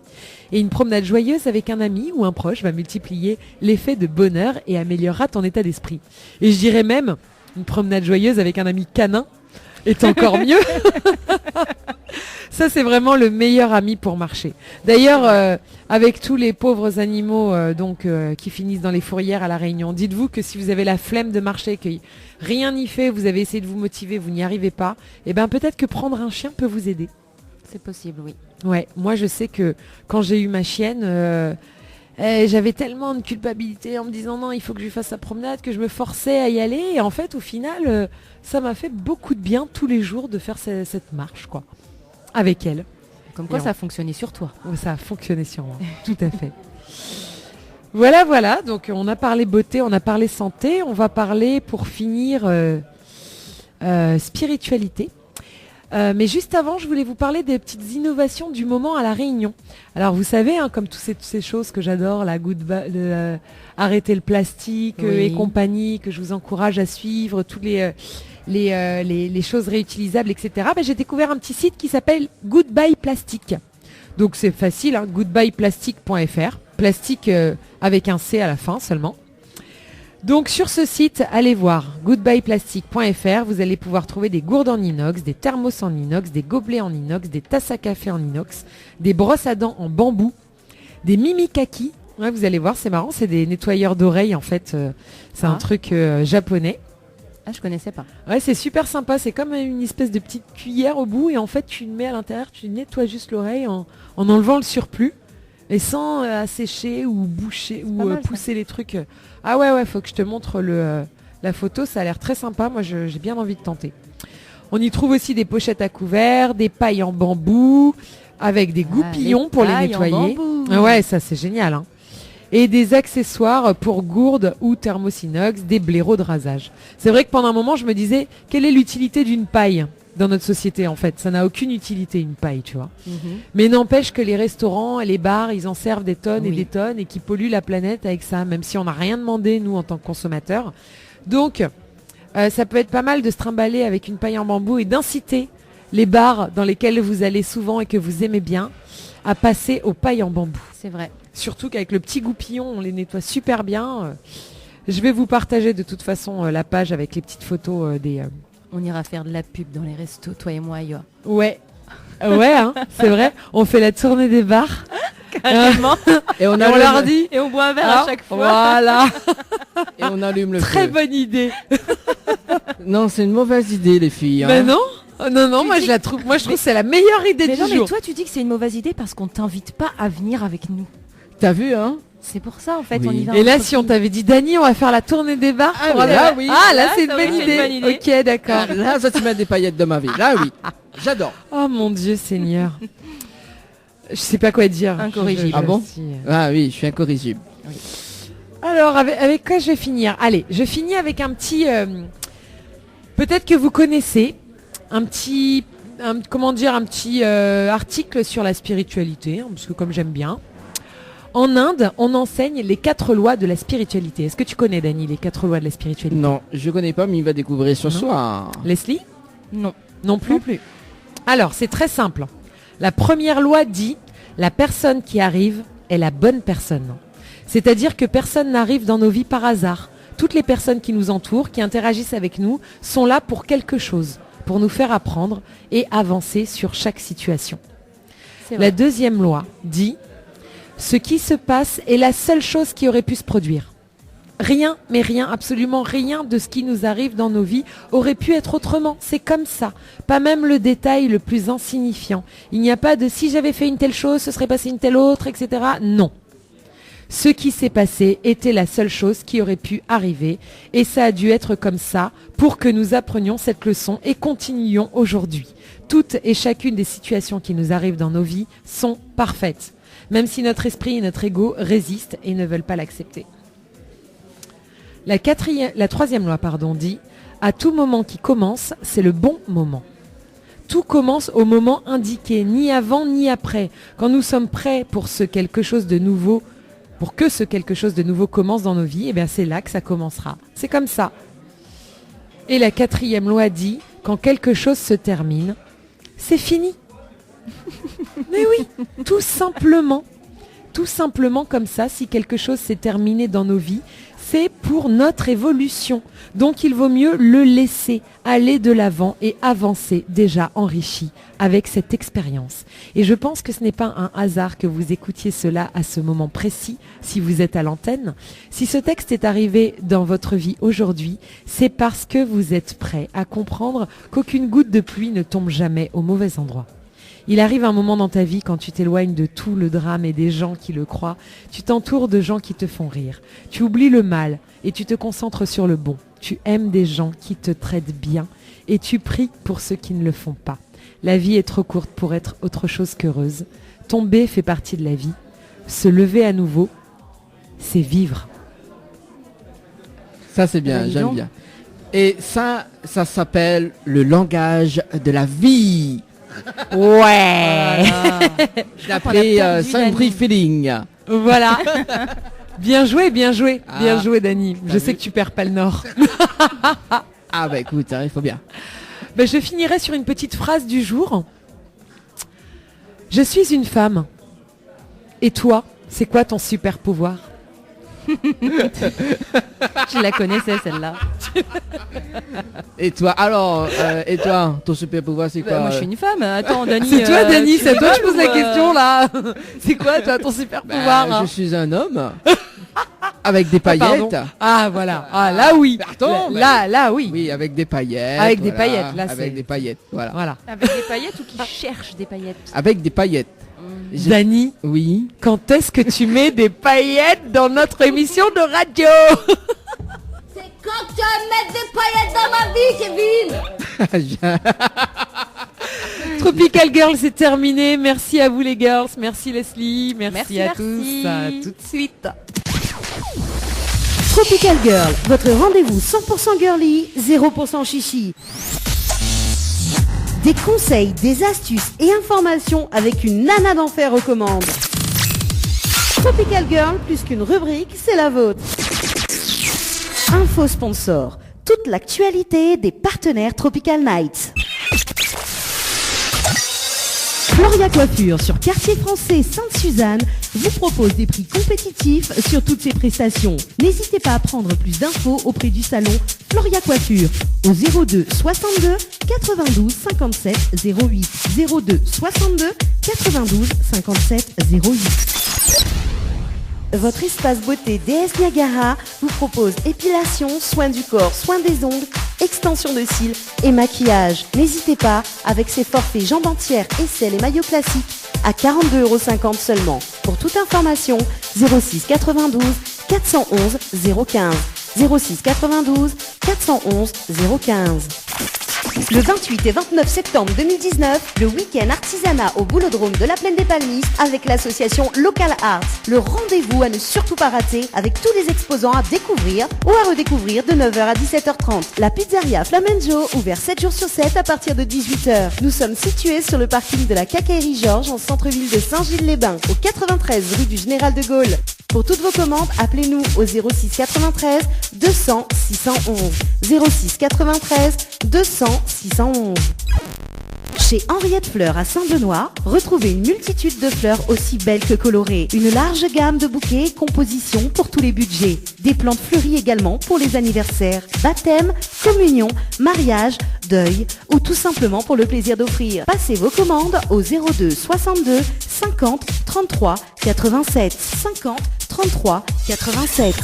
Et une promenade joyeuse avec un ami ou un proche va multiplier l'effet de bonheur et améliorera ton état d'esprit. Et je dirais même, une promenade joyeuse avec un ami canin est encore mieux. Ça, c'est vraiment le meilleur ami pour marcher. D'ailleurs, avec tous les pauvres animaux qui finissent dans les fourrières à La Réunion, dites-vous que si vous avez la flemme de marcher, que rien n'y fait, vous avez essayé de vous motiver, vous n'y arrivez pas, eh ben peut-être que prendre un chien peut vous aider. C'est possible, oui. Ouais, moi je sais que quand j'ai eu ma chienne, j'avais tellement de culpabilité en me disant non, il faut que je lui fasse sa promenade, que je me forçais à y aller. Et en fait, au final, ça m'a fait beaucoup de bien tous les jours de faire cette marche, quoi. Avec elle. Comme quoi, ça a fonctionné sur toi. Ça a fonctionné sur moi, tout à fait. Voilà, donc on a parlé beauté, on a parlé santé, on va parler pour finir spiritualité. Mais juste avant, je voulais vous parler des petites innovations du moment à La Réunion. Alors vous savez, comme toutes ces choses que j'adore, la arrêter le plastique et compagnie, que je vous encourage à suivre, tous les choses réutilisables, etc. J'ai découvert un petit site qui s'appelle Goodbye Plastic. Donc c'est facile, goodbyeplastic.fr, plastique avec un C à la fin seulement. Donc sur ce site, allez voir goodbyeplastic.fr, vous allez pouvoir trouver des gourdes en inox, des thermos en inox, des gobelets en inox, des tasses à café en inox, des brosses à dents en bambou, des mimikaki. Ouais, vous allez voir, c'est marrant, c'est des nettoyeurs d'oreilles en fait, c'est un truc japonais. Ah, je connaissais pas. Ouais, c'est super sympa, c'est comme une espèce de petite cuillère au bout et en fait tu le mets à l'intérieur, tu nettoies juste l'oreille en enlevant le surplus. Et sans assécher ou boucher ou pousser les trucs. Ah ouais, faut que je te montre la photo, ça a l'air très sympa, moi j'ai bien envie de tenter. On y trouve aussi des pochettes à couverts, des pailles en bambou, avec des goupillons pour les nettoyer. Ouais, ça c'est génial. Et des accessoires pour gourdes ou thermosinox, des blaireaux de rasage. C'est vrai que pendant un moment je me disais, quelle est l'utilité d'une paille dans notre société en fait, ça n'a aucune utilité une paille, tu vois. Mais n'empêche que les restaurants et les bars, ils en servent des tonnes et des tonnes et qui polluent la planète avec ça, même si on n'a rien demandé nous en tant que consommateurs. Donc ça peut être pas mal de se trimballer avec une paille en bambou et d'inciter les bars dans lesquels vous allez souvent et que vous aimez bien à passer aux pailles en bambou. C'est vrai. Surtout qu'avec le petit goupillon, on les nettoie super bien. Je vais vous partager de toute façon la page avec les petites photos des... On ira faire de la pub dans les restos, toi et moi, Yo. Ouais, c'est vrai. On fait la tournée des bars. Carrément. Et on leur dit. Et on boit un verre à chaque fois. Voilà. Et on allume le feu. Très bonne idée. Non, c'est une mauvaise idée, les filles. Mais non. Non, moi je la trouve. Moi je trouve que c'est la meilleure idée du jour. Mais toi tu dis que c'est une mauvaise idée parce qu'on t'invite pas à venir avec nous. T'as vu, C'est pour ça en fait, Oui. on y va. Et là, si on t'avait dit, Dani, on va faire la tournée des bars. là, oui. Ah, là, c'est une ça bonne aurait été une bonne idée. idée. Ok, d'accord. Là, ça tu mets des paillettes de ma vie. Là, oui. J'adore. Oh mon Dieu, Seigneur. Je sais pas quoi dire. Incorrigible. Ah bon Ah oui, je suis incorrigible. Alors, avec quoi je vais finir? Allez, je finis avec un petit... peut-être que vous connaissez un petit article sur la spiritualité, parce que comme j'aime bien. En Inde, on enseigne les 4 lois de la spiritualité. Est-ce que tu connais, Dani, les 4 lois de la spiritualité? Non, je connais pas, mais il va découvrir ce soir. Leslie? Non. Non plus. Alors, c'est très simple. La première loi dit, la personne qui arrive est la bonne personne. C'est-à-dire que personne n'arrive dans nos vies par hasard. Toutes les personnes qui nous entourent, qui interagissent avec nous, sont là pour quelque chose, pour nous faire apprendre et avancer sur chaque situation. La deuxième loi dit « Ce qui se passe est la seule chose qui aurait pu se produire ». Rien, mais rien, absolument rien de ce qui nous arrive dans nos vies aurait pu être autrement. C'est comme ça. Pas même le détail le plus insignifiant. Il n'y a pas de si j'avais fait une telle chose, ce serait passé une telle autre, etc. Non. Ce qui s'est passé était la seule chose qui aurait pu arriver et ça a dû être comme ça pour que nous apprenions cette leçon et continuions aujourd'hui. Toutes et chacune des situations qui nous arrivent dans nos vies sont parfaites, même si notre esprit et notre ego résistent et ne veulent pas l'accepter. La troisième loi dit « À tout moment qui commence, c'est le bon moment ». Tout commence au moment indiqué, ni avant ni après. Quand nous sommes prêts pour que ce quelque chose de nouveau commence dans nos vies, eh bien c'est là que ça commencera. C'est comme ça. Et la quatrième loi dit « Quand quelque chose se termine, c'est fini ». Mais oui, tout simplement comme ça, si quelque chose s'est terminé dans nos vies, c'est pour notre évolution. Donc il vaut mieux le laisser aller de l'avant et avancer déjà enrichi avec cette expérience. Et je pense que ce n'est pas un hasard que vous écoutiez cela à ce moment précis, si vous êtes à l'antenne. Si ce texte est arrivé dans votre vie aujourd'hui, c'est parce que vous êtes prêt à comprendre qu'aucune goutte de pluie ne tombe jamais au mauvais endroit. Il arrive un moment dans ta vie quand tu t'éloignes de tout le drame et des gens qui le croient. Tu t'entoures de gens qui te font rire. Tu oublies le mal et tu te concentres sur le bon. Tu aimes des gens qui te traitent bien et tu pries pour ceux qui ne le font pas. La vie est trop courte pour être autre chose qu'heureuse. Tomber fait partie de la vie. Se lever à nouveau, c'est vivre. Ça c'est bien, j'aime bien. Et ça s'appelle le langage de la vie. Ouais. Je l'appelais Sandry Feeling. Voilà. Bien joué, bien joué Dani. Je sais que tu perds pas le nord. Ah bah écoute, hein, il faut bien. Bah, je finirai sur une petite phrase du jour. Je suis une femme. Et toi, c'est quoi ton super pouvoir ? Je la connaissais celle-là. Et toi, alors, ton super pouvoir c'est quoi Moi je suis une femme. Attends, Dani. C'est toi, Dani, c'est toi que je pose la question là. C'est quoi toi ton super pouvoir ? Je suis un homme avec des paillettes. Ah voilà. Ah là oui. Pardon, là oui. Oui, avec des paillettes. Avec des paillettes, là avec des paillettes, voilà. Avec des paillettes ou qui cherche des paillettes ? Avec des paillettes. Dani, oui. Quand est-ce que tu mets des paillettes dans notre émission de radio ? C'est quand tu vas mettre des paillettes dans ma vie, Kevin. Tropical Girl, c'est terminé. Merci à vous les girls. Merci Leslie. Merci à tous. À tout de suite. Tropical Girl, votre rendez-vous 100% girly, 0% chichi. Des conseils, des astuces et informations avec une nana d'enfer aux commandes. Tropical Girl, plus qu'une rubrique, c'est la vôtre. Info sponsor, toute l'actualité des partenaires Tropical Nights. Floria Coiffure sur Quartier Français Sainte-Suzanne vous propose des prix compétitifs sur toutes ses prestations. N'hésitez pas à prendre plus d'infos auprès du salon Floria Coiffure au 02 62 92 57 08 02 62 92 57 08. Votre espace beauté DS Niagara vous propose épilation, soins du corps, soins des ongles, extension de cils et maquillage. N'hésitez pas avec ses forfaits jambes entières, aisselles et maillots classiques à 42,50 € seulement. Pour toute information, 06 92 411 015. 06 92 411 015. Le 28 et 29 septembre 2019, le week-end artisanat au Boulodrome de la Plaine des Palmistes avec l'association Local Arts. Le rendez-vous à ne surtout pas rater avec tous les exposants à découvrir ou à redécouvrir de 9h à 17h30. La pizzeria Flamenjo, ouvert 7 jours sur 7 à partir de 18h. Nous sommes situés sur le parking de la Quincaillerie Georges en centre-ville de Saint-Gilles-les-Bains, au 93 rue du Général de Gaulle. Pour toutes vos commandes, appelez-nous au 06 93 200 611. 06 93 200 611. Chez Henriette Fleurs à Saint-Benoît, retrouvez une multitude de fleurs aussi belles que colorées. Une large gamme de bouquets et compositions pour tous les budgets. Des plantes fleuries également pour les anniversaires, baptêmes, communion, mariage, deuil ou tout simplement pour le plaisir d'offrir. Passez vos commandes au 02 62 50 33 87 50 33 87.